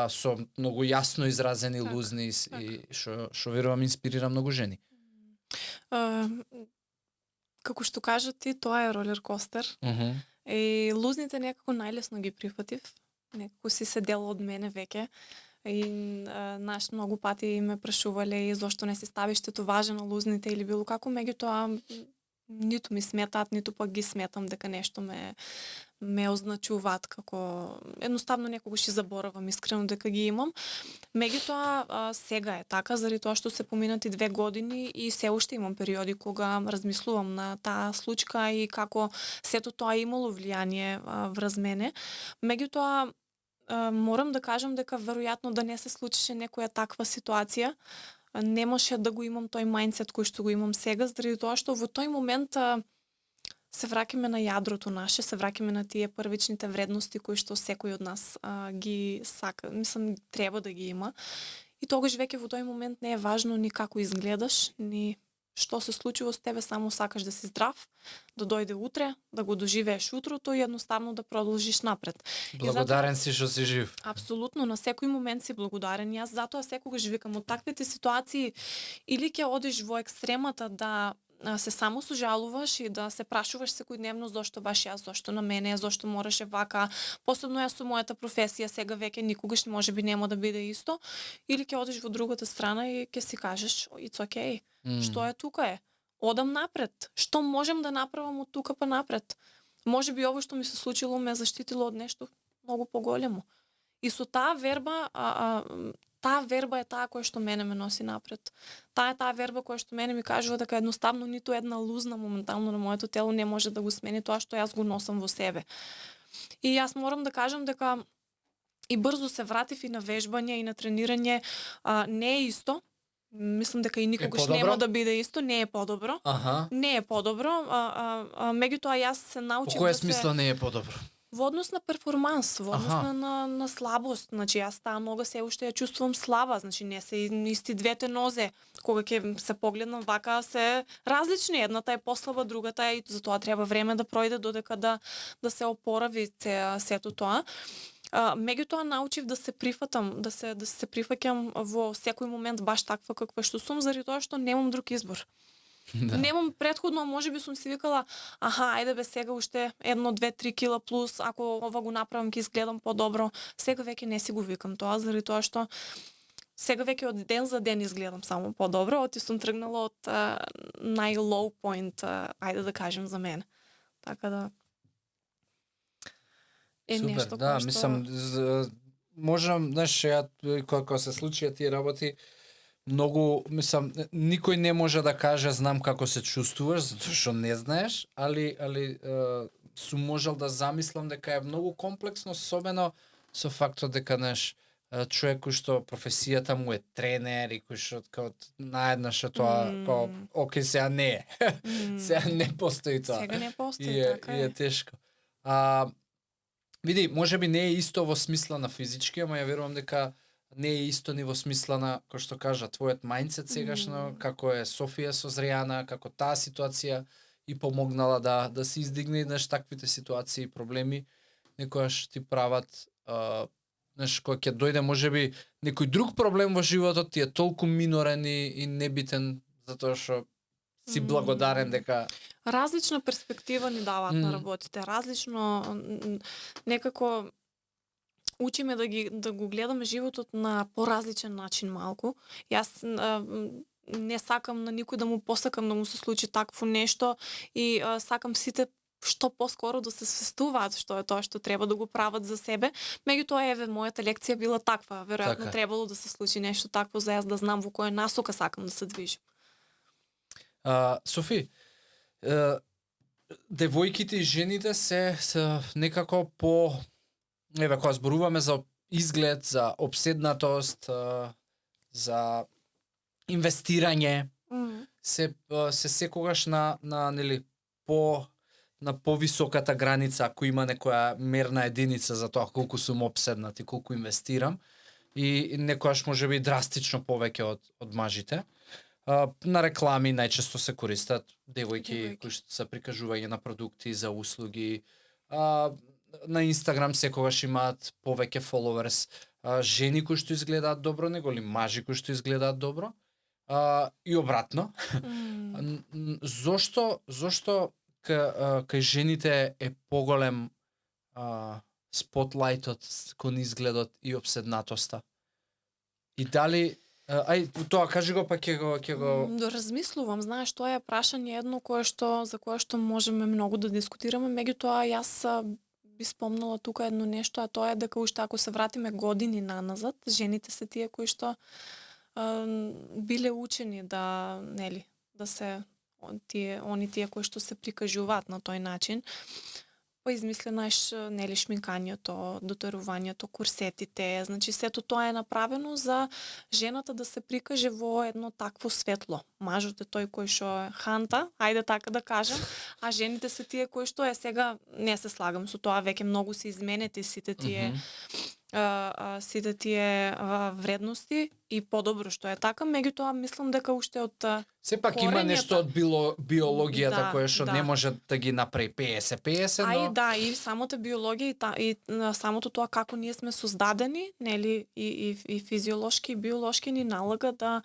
со многу јасно изразени лузни и што верувам инспирира многу жени. Како што кажа ти, тоа е ролер костер. И лузните некако најлесно ги прифатив. Некако си се дел од мене веќе. И наш многу пати ме прашувале и зошто не си ставиш тетоважа на лузните или било како, меѓутоа ниту ми сметаат, ниту пак ги сметам дека нешто ме означуваат како едноставно некогаш и заборавам искрено дека ги имам. Меѓутоа сега е така заради тоа што се поминати 2 години и се уште имам периоди кога размислувам на таа случка и како сето тоа имало влијание врз мене. Меѓутоа морам да кажам дека веројатно да не се случише некоја таква ситуација, не може да го имам тој мајндсет кој што го имам сега, заради тоа што во тој момент се враќаме на јадрото наше, се враќаме на тие првичните вредности кои што секој од нас ги сака, мислам треба да ги има. И тогаш веќе во тој момент не е важно ни како изгледаш, ни што се случува со тебе, само сакаш да си здрав, да дојде утре, да го доживееш утрото и едноставно да продолжиш напред. Благодарен си што си жив. Апсолутно, на секој момент си благодарен. Јас затоа секогаш викам од таквите ситуации или ќе одиш во екстремата да се само сожалуваш и да се прашуваш секојдневно зошто баш јас, зошто на мене, зошто мораше вака, посебно јас со мојата професија сега веќе никогаш можеби нема да биде исто, или ќе одиш во другата страна и ќе си кажеш it's okay. Што е тука е? Одам напред. Што можем да направам од тука па напред? Можеби ово што ми се случило ме заштитило од нешто многу поголемо. И со таа верба е таа која што мене ме носи напред. Таа верба која што мене ми кажува дека едноставно ниту една лузна моментално на моето тело не може да го смени тоа што јас го носам во себе. И јас морам да кажам дека и брзо се вратив и на вежбање и на тренирање, не е исто. Мислам дека и никогаш нема да биде исто, не е подобро. Не е подобро, меѓутоа јас се научив По која смисла не е подобро? Во однос на перформанс, во однос на слабост. Значи јас таа нога се уште ја чувствувам слаба, значи не се исти двете нозе. Кога ќе се погледнам вака се различни, едната е послаба, другата е, и затоа треба време да пројде додека да се опорави сето тоа. Меѓутоа научив да се прифатам, да се прифаќам во секој момент баш таква каква што сум, заради тоа што немам друг избор. Немам претходно, можеби сум си викала, ајде бе сега уште 1, 2, 3 кила плюс, ако ова го направам ќе изгледам подобро. Сега веќе не си го викам тоа, заради тоа што сега веќе од ден за ден изгледам само подобро, оти сум тргнала од нај-лоу point, ајде да кажем за мене. Така да е Супер, нешто да, кое што... мислам, можам, знаеш, ја кога се случи тие работи, многу, мислам, никој не може да каже знам како се чувствуваш, затоа што не знаеш, али сум можел да замислам дека е многу комплексно, особено со фактот дека човек кој што професијата му е тренер и кој што као наеднаш тоа као окей сега не е. Сега не постои тоа. Сега не постои, и така е е. тешко. Види, можеби не е исто во смисла на физички, ама ја верувам дека не е исто ни во смисла на, кој што кажа, твојот мајндсет сегашно, како е Софија созреана, како таа ситуација и помогнала да се издигне таквите ситуации и проблеми, некојаш ти прават кога ќе дојде можеби некој друг проблем во животот ти е толку минорен и небитен затоа што си благодарен дека Различна перспектива ни даваат на работите, различно некако учиме да го гледаме животот на поразличен начин малку. Јас не сакам на никој да му посакам да му се случи такво нешто и сакам сите што поскоро да се свестуваат што е тоа што треба да го прават за себе. Меѓутоа, еве, мојата лекција била таква. Веројатно требало да се случи нешто такво за јас да знам во која насока сакам да се движам. Софи, девојките и жените се некако по... Еве, кога зборуваме за изглед, за обседнатост, за инвестирање, се секогаш на нели на повисоката граница, ако има некоја мерна единица за тоа колку сум обседнат и колку инвестирам, и некојаш можеби драстично повеќе од мажите. На реклами најчесто се користат девојки кои се прикажување на продукти за услуги. На Инстаграм секогаш имаат повеќе фоловерс, жени кои што изгледаат добро неголи мажи кои што изгледаат добро. И обратно. Зошто кај жените е поголем спотлајтот кон изгледот и обседнатоста? И дали тоа кажи го па ќе го Да размислувам, знаеш, тоа е прашање едно за кое што можеме многу да дискутираме, меѓутоа јас би спомнала тука едно нешто, а тоа е дека уште ако се вратиме години наназад, жените се тие кои што биле учени да се тие кои што се прикажуваат на тој начин. Па измислено шминкањето, дотерувањето, курсетите, значи сето тоа е направено за жената да се прикаже во едно такво светло. Мажот е тој кој што е ханта, ајде така да кажам, а жените се тие кои што сега не се слагам со тоа, веќе многу се изменети сите тие вредности и подобро што е така, меѓутоа мислам дека уште од сепак има нешто од биологијата кое што не може да ги направи 50-50, но... и самата биологија и самото тоа како ние сме создадени, нели, и физиолошки и биолошки ни налага да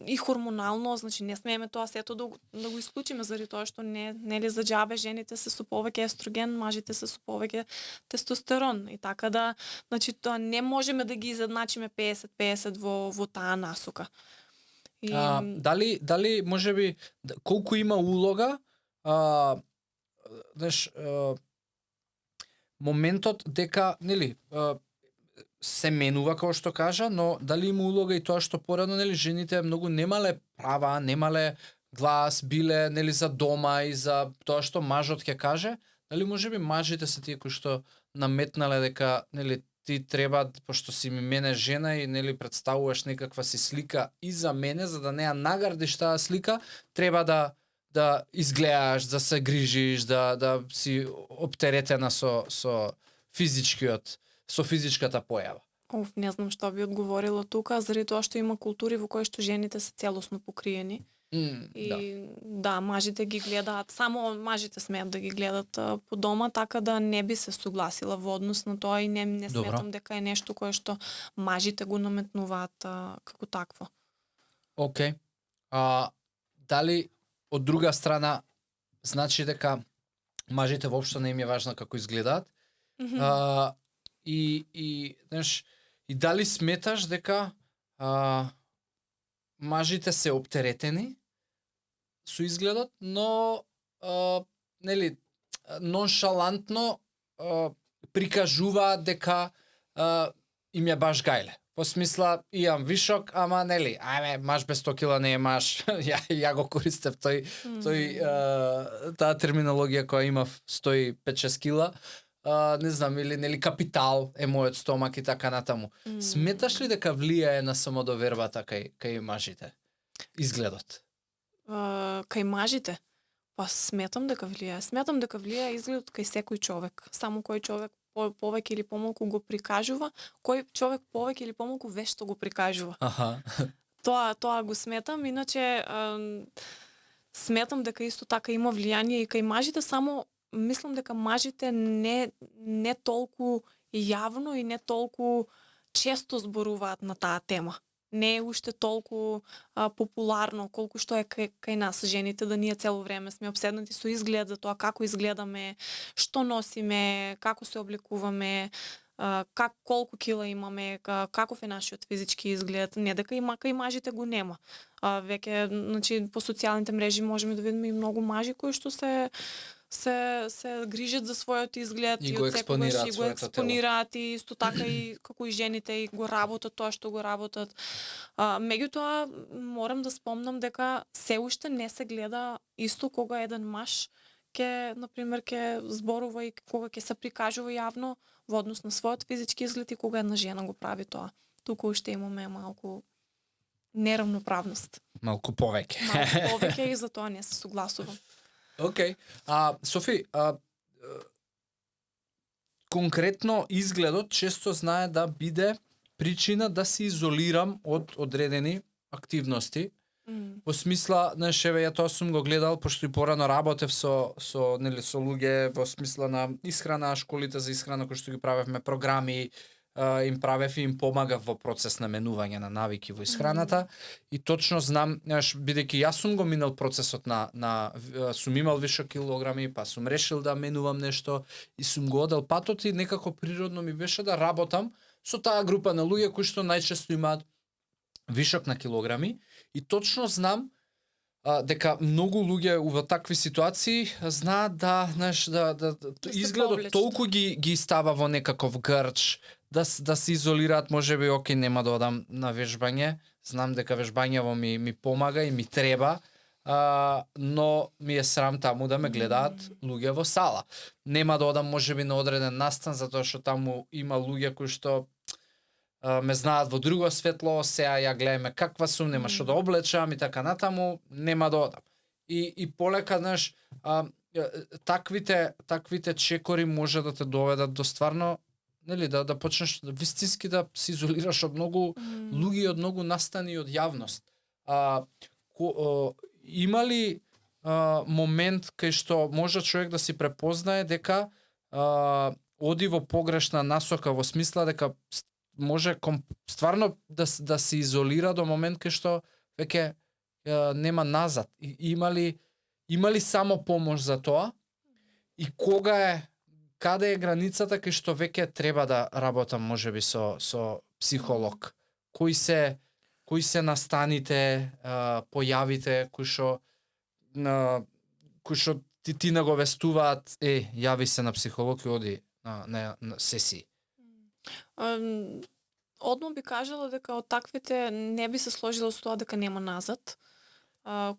и хормонално, значи не смееме тоа сето да го исклучиме заради тоа што нели за џабе жените се со повеќе естроген, мажите се со повеќе тестостерон и така да, значи тоа не можеме да ги изедначиме 50-50 во таа насока. Дали можеби колку има улога моментот дека нели се менува како што кажа, но дали има улога и тоа што порано нели жените многу немале права, немале глас, биле нели за дома и за тоа што мажот ќе каже, дали можеби мажите се тие кои што наметнале дека нели ти треба, пошто си мене жена и нели представуваш некаква си слика и за мене, за да не ја наградиш таа слика, треба да изгледаш, да се грижиш, да си оптеретена со физичката појава. Не знам што би одговорила тука, заради тоа што има култури во кои што жените се целосно покриени. Мажите ги гледаат, само мажите смеат да ги гледат по дома, така да не би се согласила во однос на тоа и не сметам дека е нешто кое што мажите го наметнуваат како такво. Океј. Дали од друга страна значи дека мажите воопшто не им е важно како изгледаат? И знаеш, и дали сметаш дека мажите се оптеретени со изгледот, но нели ноншалантно прикажуваат дека им е баш гајле. По смисла, имам вишок, ама нели, ајме, маж без 100 кила не е маж. ја го користев таа терминологија која имав 105-6 кила. Не знам, или нели капитал е мојот стомак и така натаму. Сметаш ли дека влијае на самодовербата кај мажите? Изгледот. Кај мажите? Па сметам дека влијае. Сметам дека влијае изгледот кај секој човек. Само кој човек повеќе или помалку го прикажува, кој човек повеќе или помалку вешто го прикажува. Аха. Тоа го сметам, иначе сметам дека исто така има влијание и кај мажите, само мислам дека мажите не толку јавно и не толку често зборуваат на таа тема. Не е уште толку популарно колку што е кај нас жените, да ние цело време сме обседнати со изглед за тоа како изгледаме, што носиме, како се облекуваме, колку кила имаме, каков е нашиот физички изглед. Не дека кај мажите го нема. Веќе, значи, по социјалните мрежи можеме да видиме и многу мажи кои што се грижат за својот изглед и го експонираат и исто така и како и жените и го работат тоа што го работат. Меѓутоа морам да спомнам дека се уште не се гледа исто кога еден маж ќе зборува и кога ќе се прикажува јавно во однос на својот физички изглед и кога една жена го прави тоа. Тука уште имаме малку неравноправност. Малку повеќе. Малку повеќе и за тоа не се согласувам. Океј. Софи, конкретно изгледот често знае да биде причина да се изолирам од одредени активности. Во смисла, знаеш, еве ја тоа сум го гледал, пошто и порано работев со луѓе во смисла на исхрана, школите за исхрана кои што ги правевме програми, им правев и им помагав во процес на менување на навики во исхраната и точно знам, бидејќи јас сум го минал процесот сум имал вишок килограми, па сум решил да менувам нешто и сум го одел патот и некако природно ми беше да работам со таа група на луѓе кои што најчесто имаат вишок на килограми и точно знам дека многу луѓе во такви ситуации знаат да изгледот толку ги става во некаков грч, да се изолираат, можеби окей, нема да одам на вежбање, знам дека вежбањево ми помага и ми треба, но ми е срам таму да ме гледаат луѓе во сала. Нема да одам можеби на одреден настан затоа што таму има луѓе кои што ме знаат во друго светло, сега ја гледаме каква сум, нема што да облечам и така натаму, нема да одам. И полека, знаеш, таквите чекори може да те доведат до стварно, нели, да почнеш вистински да се изолираш од многу луѓе, од многу настани од јавност. Има ли момент кај што може човек да си препознае дека оди во погрешна насока, во смисла дека може стварно да се изолира до момент кај што веќе нема назад? Има ли само помош за тоа? И каде е границата кај што веќе треба да работам можеби со психолог? Кои се настаните, појавите кои што ти наговестуваат, јави се на психолог и оди на сесии? Одма би кажала дека од таквите не би се сложила со тоа дека нема назад.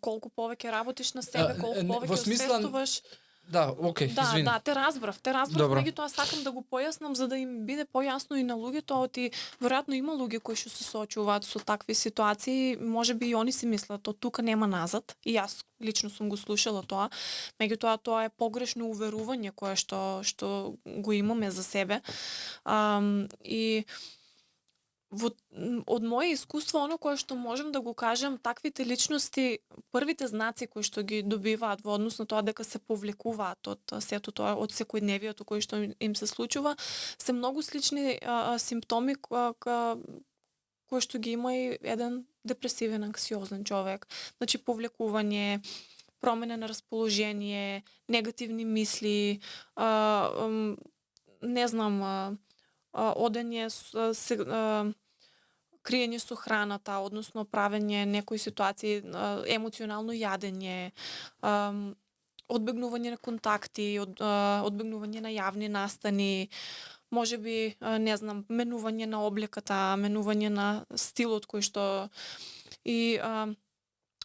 Колку повеќе работиш на себе, колку повеќе освестуваш. Да, окей, извини. Да, те разбрав, меѓутоа сакам да го појаснам за да им биде појасно и на луѓето, оти веројатно има луѓе кои што се соочуваат со такви ситуации, можеби и они си мислат, тука нема назад, и јас лично сум го слушала тоа, меѓутоа тоа е погрешно уверување кое што го имаме за себе. И од моје искуство, оно кое што можам да го кажам, таквите личности, првите знаци кои што ги добиваат во однос на тоа дека се повлекуваат од сето тоа, од секојдневието кој што им се случува, се многу слични симптоми кои што ги има и еден депресивен, анксиозен човек. Значи повлекување, промена на расположение, негативни мисли, не знам, одење криење со храната, односно правење некои ситуации, емоционално јадење, одбегнување на контакти, одбегнување на јавни настани, можеби, не знам, менување на облеката, менување на стилот кој што и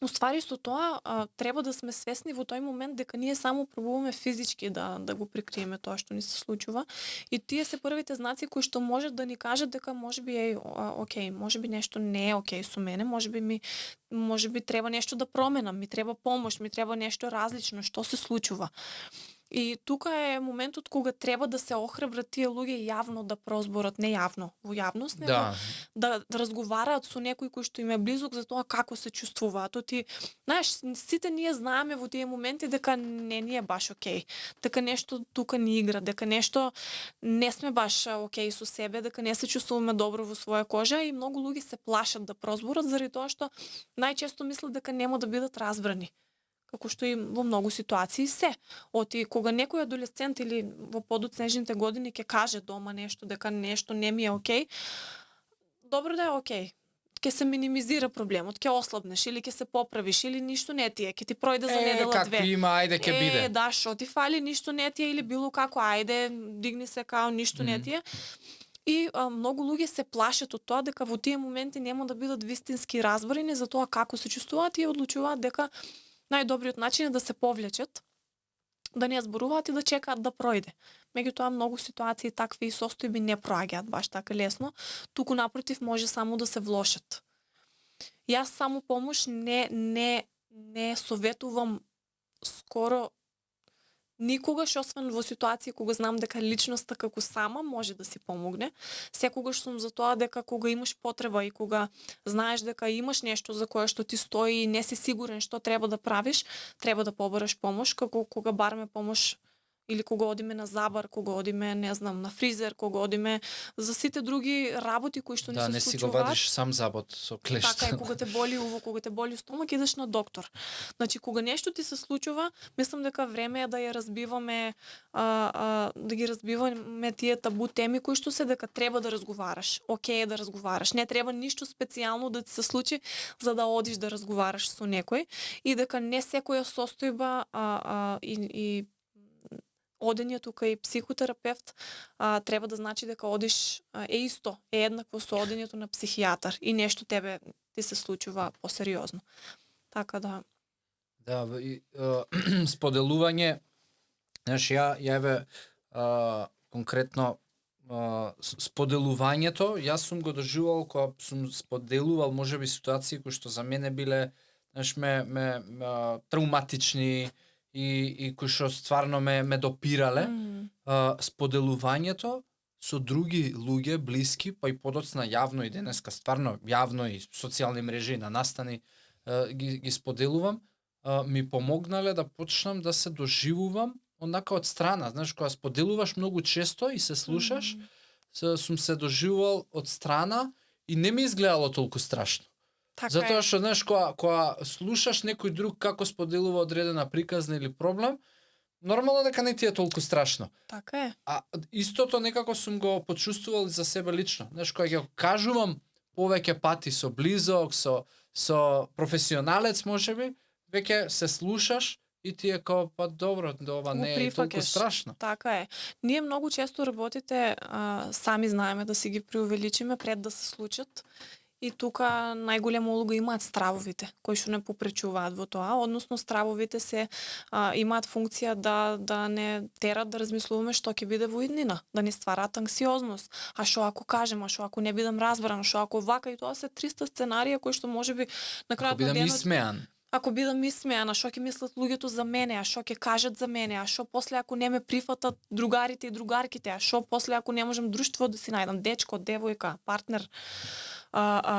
уствари со тоа треба да сме свесни во тој момент дека ние само пробуваме физички да го прикриеме тоа што ни се случува и тие се првите знаци кои што можат да ни кажат дека можеби окей, можеби нешто не е окей со мене, можеби треба нешто да променам, ми треба помош, ми треба нешто различно, што се случува. И тука е моментот кога треба да се охрабрат тие луѓе јавно да прозборат, не јавно, во јавност, него да разговараат со некој кој што им е близок за тоа како се чувствуваат. Знаеш, сите ние знаеме во тие моменти дека не ни е баш окей, дека нешто тука ни игра, дека нешто не сме баш окей со себе, дека не се чувствуваме добро во своја кожа и многу луѓе се плашат да прозборат заради тоа што најчесто мислат дека нема да бидат разбрани. Како што и во многу ситуации се. Кога некој адолесцент или во подоцнежните години ќе каже дома нешто, дека нешто не ми е окей, добро да е окей. Ќе се минимизира проблемот, ќе ослабнеш или ќе се поправиш или ништо не ти е, ќе ти пројде за недела две. Како има, ајде ќе биде. Да, шо ти фали, ништо не ти е или било како, ајде, дигни се као ништо не ти е. И многу луѓе се плашат од тоа дека во тие моменти нема да бидат вистински разбрани за тоа како се чувствуваат и одлучуваат дека најдобриот начин е да се повлечат, да не зборуваат и да чекаат да пројде. Меѓутоа многу ситуации такви и состојби не проаѓаат баш така лесно, туку напротив може само да се влошат. Јас само помош не советувам скоро никогаш, освен во ситуации кога знам дека личноста како сама може да си помогне. Секогаш сум за тоа дека кога имаш потреба и кога знаеш дека имаш нешто за кое што ти стои и не си сигурен што треба да правиш, треба да побараш помош, како кога бараме помош или кога одиме на забар, кога одиме, не знам, на фризер, кога одиме за сите други работи кои што ни се случуваат. Да, не си го вадиш сам забот со клешта. Така е, кога те боли уво, кога те боли стомак, идеш на доктор. Значи, кога нешто ти се случува, мислам дека време е да ја разбиваме, да ги разбиваме тие табу теми кои што се дека треба да разговараш. Океј е да разговараш. Не треба ништо специјално да ти се случи за да одиш да разговараш со некој и дека не секоја состојба и одењето кај психотерапевт треба да значи дека одиш е исто, е еднакво со одењето на психијатар и нешто тебе ти се случува посериозно. Така да. Да, споделување, знаеш, ја конкретно споделувањето, јас сум го доживувал кога сум споделувал можеби ситуации кои што за мене биле, знаеш, ме травматични, и кои што стварно ме допирале, споделувањето со други луѓе, блиски, па и подоцна јавно и денеска стварно јавно и социјални мрежи на настани ги споделувам, ми помогнале да почнам да се доживувам онака од страна, знаеш, кога споделуваш многу често и се слушаш, сум се доживувал од страна и не ми изгледало толку страшно. Така затоа што, знаеш, кога слушаш некој друг како споделува одредена приказна или проблем, нормално дека не ти е толку страшно. Така е. А истото некако сум го почувствувал и за себе лично. Знаеш, кога ќе кажувам повеќе пати со близок, со професионалец можеби, веќе се слушаш и ти е као, па добро, ова не е толку страшно. Така е. Ние многу често работите, сами знаеме да си ги преувеличиме пред да се случат. И тука најголема улога имаат стравовите, кои што не попречуваат во тоа, односно стравовите се имаат функција да не терат да размислуваме што ќе биде во иднина, да ни ствараат анксиозност. А што ако кажем, а што ако не бидам разбран, што ако вака, и тоа се 300 сценарија кои што можеби на крајот на денот исмеан. Ако бидам исмеана, што ќе мислат луѓето за мене, а што ќе кажат за мене, а што после ако не ме прифатат другарите и другарките, а што после ако не можам друштво да си најдам, дечко, девојка, партнер.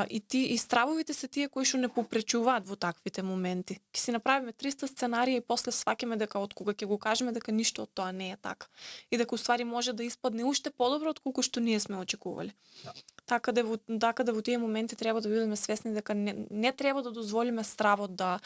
И стравовите се тие кои што не попречуваат во таквите моменти. Ќе си направиме 300 сценарија и после сваќаме дека од кога ќе го кажеме дека ништо од тоа не е така. И дека уствари може да испадне уште подобро од колку што ние сме очекувале. Така да во тие моменти треба да бидеме свесни дека не треба да дозволиме стравот да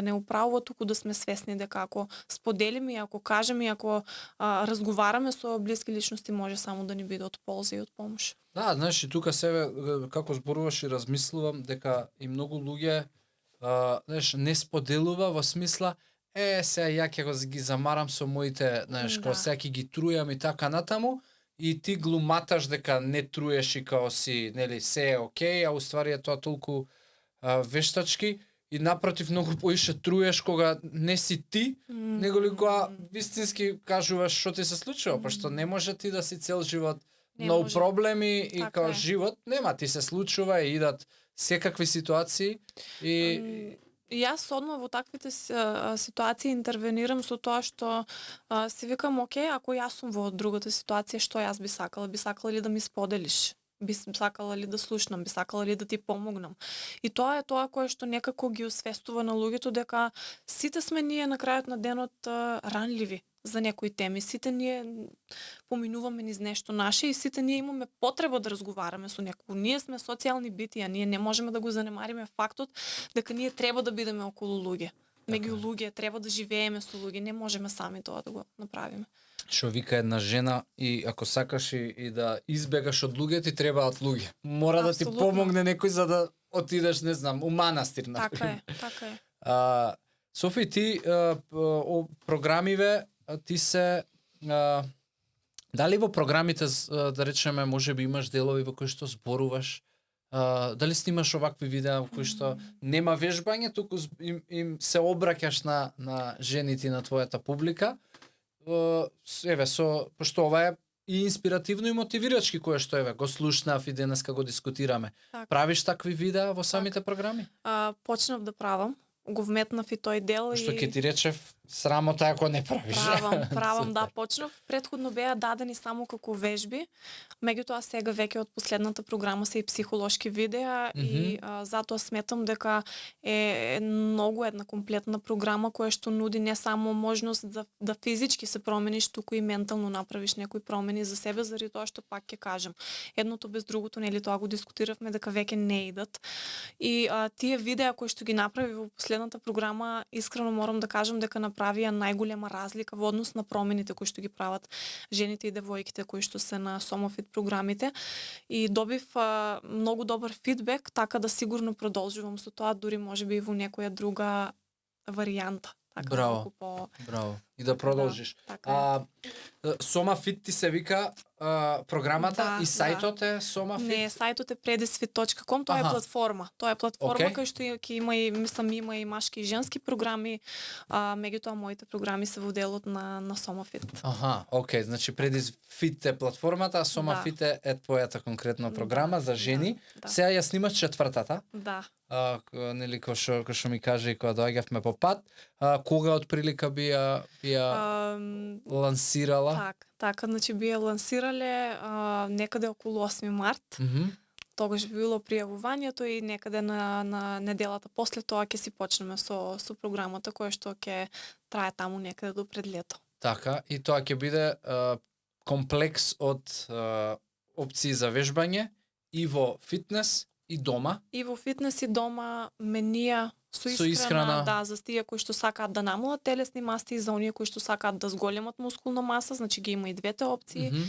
не управува, туку да сме свесни дека ако споделиме и ако кажеме и ако разговараме со блиски личности може само да ни биде од полза и од помош. Да, знаеш, и тука себе како зборуваш и размислувам дека и многу луѓе знаеш, не споделува во смисла сега ја ќе ги замарам со моите, знаеш, као Да. сега ќе ги трујам и така натаму и ти глуматаш дека не труеш и као си, нели, се е окей, а уствари е тоа толку вештачки и напротив многу поише труеш кога не си ти, него ли кога вистински кажуваш што ти се случува, пошто не може ти да си цел живот Не но може. проблеми и Така као е. живот нема, ти се случува и идат секакви ситуации и И јас одма во таквите ситуации интервенирам со тоа што си викам, окей, ако јас сум во другата ситуација, што јас би сакала? Би сакала ли да ми споделиш? Би сакала ли да слушнам? Би сакала ли да ти помогнам? И тоа е тоа кое што некако ги освестува на луѓето дека сите сме ние на крајот на денот ранливи за некои теми. Сите ние поминуваме низ нешто наше и сите ние имаме потреба да разговараме со некој. Ние сме социјални битија, ние не можеме да го занемариме фактот дека ние треба да бидеме околу луѓе. Меѓу луѓе, треба да живееме со луѓе, не можеме сами тоа да го направиме. што вика една жена и ако сакаш и да избегаш од луѓе, ти требаат луѓе. Мора да ти Апсолутно. помогне некој за да отидеш, не знам, у манастир, на Така е, така е. Софи, ти програмиве, ти се дали во програмите, да речеме, можеби имаш делови во кои што зборуваш, дали снимаш овакви видеа во кои што нема вежбање, туку им се обраќаш на жените на твојата публика, еве, пошто ова е и инспиративно и мотивирачки кое што еве го слушнав и денеска го дискутираме. Така. Правиш такви видеа во самите програми? Почнав да правам, го вметнав и тој дел Што и ќе ти речев, срамота ако не правиш. правам, да, почнав. Предходно беа дадени само како вежби, меѓутоа сега веќе од последната програма се и психолошки видеа и затоа сметам дека е многу една комплетна програма која што нуди не само можност да физички се промениш, туку и ментално направиш некои промени за себе, заради тоа што пак ќе кажам. Едното без другото, нели тоа го дискутиравме дека веќе не идат. И тие видеа кои што ги направи во последната програма, искрено морам да кажам дека направија најголема разлика во однос на промените кои што ги прават жените и девојките кои што се на Сомофит програмите и добив многу добар фидбек, така да сигурно продолжувам со тоа, дури можеби и во некоја друга варијанта. Така Браво. малку по Браво. И да продолжиш. така Somafit ти се вика програмата Да, и сајтот е Somafit? Не, сајтот е predisfit.com, тоа е Аха. платформа. Тоа е платформа Окей. кај што ќе има и мислам има и машки и женски програми, меѓутоа моите програми се во делот на Somafit. Аха, окей, значи Predisfit е платформата, а Somafit е твојата конкретна програма за жени. да. Сега ја снимаш четвртата. Да. Нели кој што ми каже и кога доаѓавме по пат, кога отприлика би ја лансирала? Така, значи би ја лансирале некаде околу 8 март. Мгм. Тогаш би било пријавувањето и некаде на неделата после тоа ќе си почнеме со програмата која што ќе трае таму некаде до пред лето. Така, и тоа ќе биде комплекс од опции за вежбање и во фитнес и дома. И во фитнес и дома менија со Со исхрана, исхрана. да, за тие кои што сакаат да намалат телесни маси и за оние кои што сакаат да зголемат мускулна маса, значи ги има и двете опции. Мгм.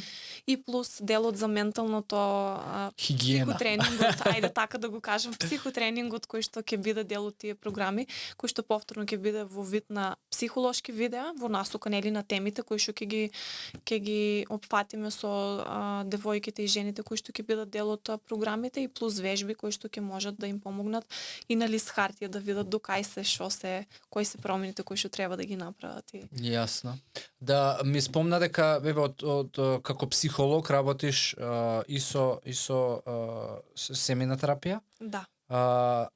И плюс делот за менталното Хигиена. психотренингот, ајде така да го кажам, психотренингот кој што ќе биде дел од тие програми, кој што повторно ќе биде во вид на психолошки видеа, во насока нели на темите кои што ќе ги опфатиме со девојките и жените кои што ќе бидат дел од програмите и плюс вежби кои што ќе можат да им помогнат и на лист хартија да видат до кај се, што се, кои се промените кои што треба да ги направат. Јасно. Да ми спомна дека еве од како психолог работиш и со семејна терапија, Да,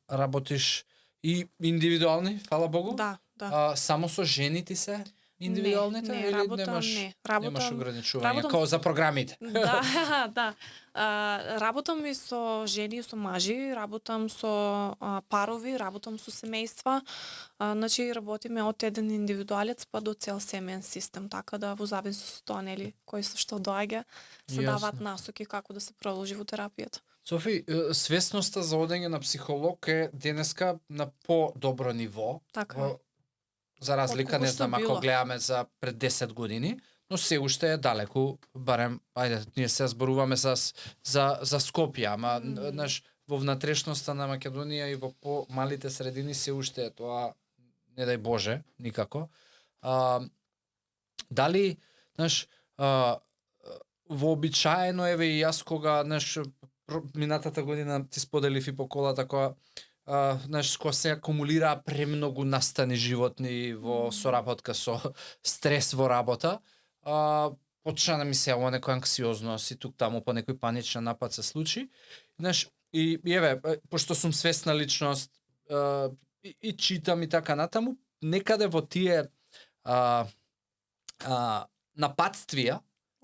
работиш и индивидуални, фала Богу. да, да. Само со жени ти се индивидуалните не, или работам, немаш не. немаш ограничувања работам како за програмите? Да, да. Работам и со жени и со мажи, работам со парови, работам со семејства. Значи работиме од еден индивидуалец па до цел семеен систем, така да во зависност од тоа нели кој со што доаѓа се Јасно. даваат насоки како да се продолжи во терапијата. Софи, свесноста за одење на психолог е денеска на по-добро ниво. Така е. За разлика, Отколку не што знам, ако било. гледаме за пред 10 години, но се уште е далеку, барем, ајде, ние се зборуваме за Скопје, ама, знаеш, во внатрешноста на Македонија и во по-малите средини се уште е тоа, не дај Боже, никако. Дали, знаеш, вообичаено, еве и јас кога, знаеш, минатата година ти споделив и по колата која знаеш, кога се акумулираа премногу настани животни во соработка со стрес во работа, почна да ми се јавува некоја анксиозност и тук таму по некој паничен напад се случи. Знаеш, и еве, пошто сум свесна личност, и читам и така натаму, некаде во тие нападствија,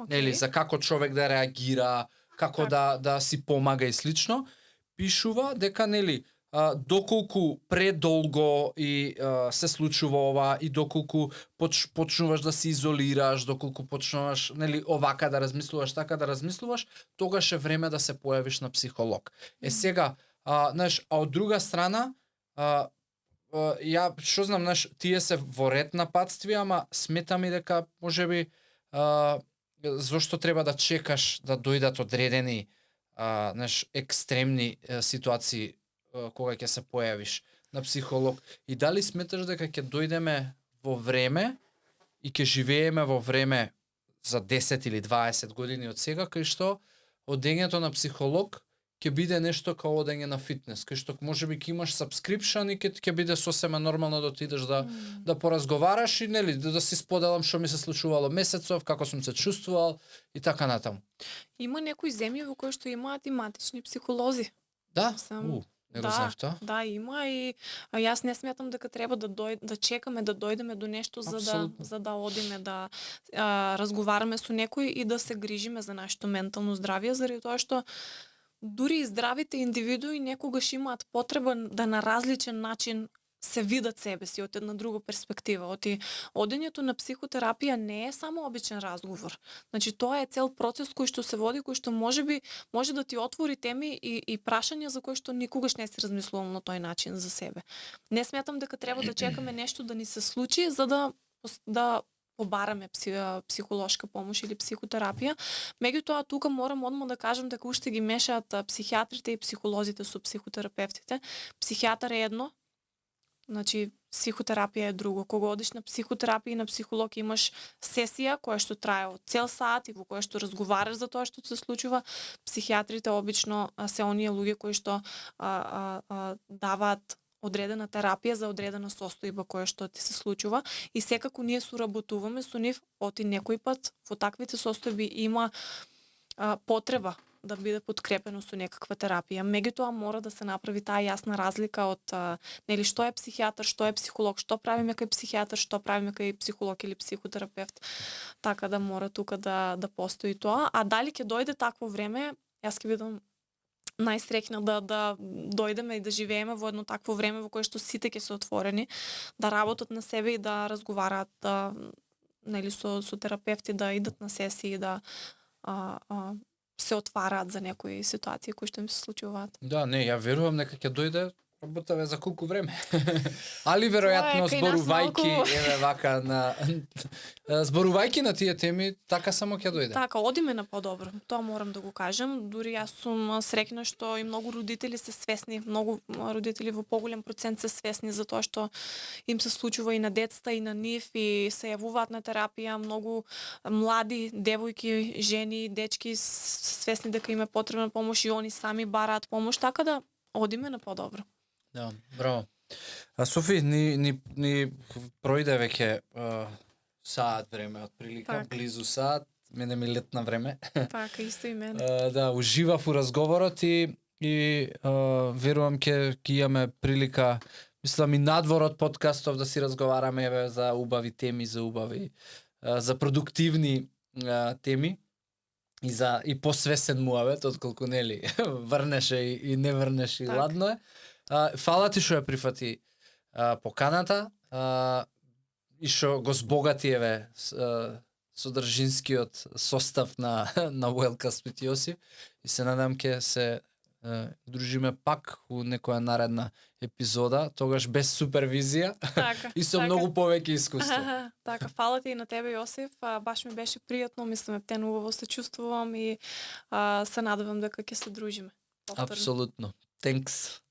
нели, за како човек да реагира, како да си помага и слично, пишува дека, нели, доколку предолго и се случува ова и доколку почнуваш да се изолираш, доколку почнуваш, нели, овака да размислуваш, така да размислуваш, тогаш е време да се појавиш на психолог. Сега, знаеш, а од друга страна, ја што знам, знаеш, тие се во ред нападствија, ама сметам и дека можеби зошто треба да чекаш да дојдат одредени знаеш, екстремни ситуации кога ќе се појавиш на психолог, и дали сметаш дека ќе дојдеме во време и ќе живееме во време за 10 или 20 години од сега, кај што одењето на психолог ќе биде нешто као одење на фитнес, кај што можеби ќе имаш subscription и ќе биде сосема нормално да отидеш да поразговараш и, нели, да си споделам што ми се случувало месецов, како сум се чувствувал и така натаму. Има некои земји во кои што имаат и матични психолози. Да? Не го Да, знаев тоа? да, има, и јас не сметам дека треба да чекаме да дојдеме до нешто за да одиме да разговараме со некој и да се грижиме за нашето ментално здравје, заради тоа што дури и здравите индивидуи некогаш имаат потреба да на различен начин се видат себе си од една друга перспектива. Одењето на психотерапија не е само обичен разговор. Значи, тоа е цел процес кој што се води, кој што може да ти отвори теми и прашања за кои што никогаш не си размислувал на тој начин за себе. Не сметам дека треба да чекаме нешто да ни се случи за да побараме психолошка помош или психотерапија. Меѓутоа, тука морам одма да кажам дека уште ги мешаат психијатрите и психолозите со психотерапевтите. Психијатар е едно, значи психотерапија е друго. Кога одиш на психотерапија и на психолог имаш сесија која што трае од цел сат и во која што разговараш за тоа што се случува. Психијатрите обично се оние луѓе кои што даваат одредена терапија за одредена состојба која што ти се случува, и секако ние соработуваме со нив, оти некој пат во таквите состојби има потреба да биде подкрепено со некаква терапија. Меѓутоа мора да се направи таа јасна разлика од нели што е психијатар, што е психолог, што правиме кај психијатар, што правиме кај психолог или психотерапевт. Така да мора тука да постои тоа. А дали ќе дојде такво време, јас ќе бидам најсреќна да дојдеме и да живееме во едно такво време во кое што сите ќе се отворени, да работат на себе и да разговараат нели со терапевти, да идат на сесии, да се отвараат за некои ситуации кои што им се случуваат. Да, не, ја верувам дека ќе дојде, работа за колку време. Али веројатно зборувајќи еве вака зборувајќи на тие теми, така само ќе дојде. Така, одиме на подобро. Тоа морам да го кажам. Дури јас сум среќна што и многу родители се свесни, многу родители во поголем процент се свесни за тоа што им се случува и на децата и на нив, и се јавуваат на терапија. Многу млади девојки, жени, дечки свесни дека им е потребна помош и они сами бараат помош, така да одиме на подобро. Да, браво. А Софи, ни пројде веќе саат време, отприлика, Так. близу саат, мене ми летна време. Така, исто и мене. Да, уживав у разговорот и верувам ќе имаме прилика, мислам и надвор од подкастов да си разговараме еве за убави теми, за продуктивни теми и посвесен муавет, отколку нели врнеше и не врнеше и Так. ладно е. Фала ти што ја прифати поканата и што го збогати еве содржинскиот состав на Wellcast with Јосиф, и се надам ќе се дружиме пак у некоја наредна епизода, тогаш без супервизија Така. и со така. многу повеќе искуство. Така, фала ти и на тебе, Јосиф. Баш ми беше пријатно, мислам, ептенувavo се чувствувам и се надевам дека ќе се дружиме повторно. Апсолутно. Thanks.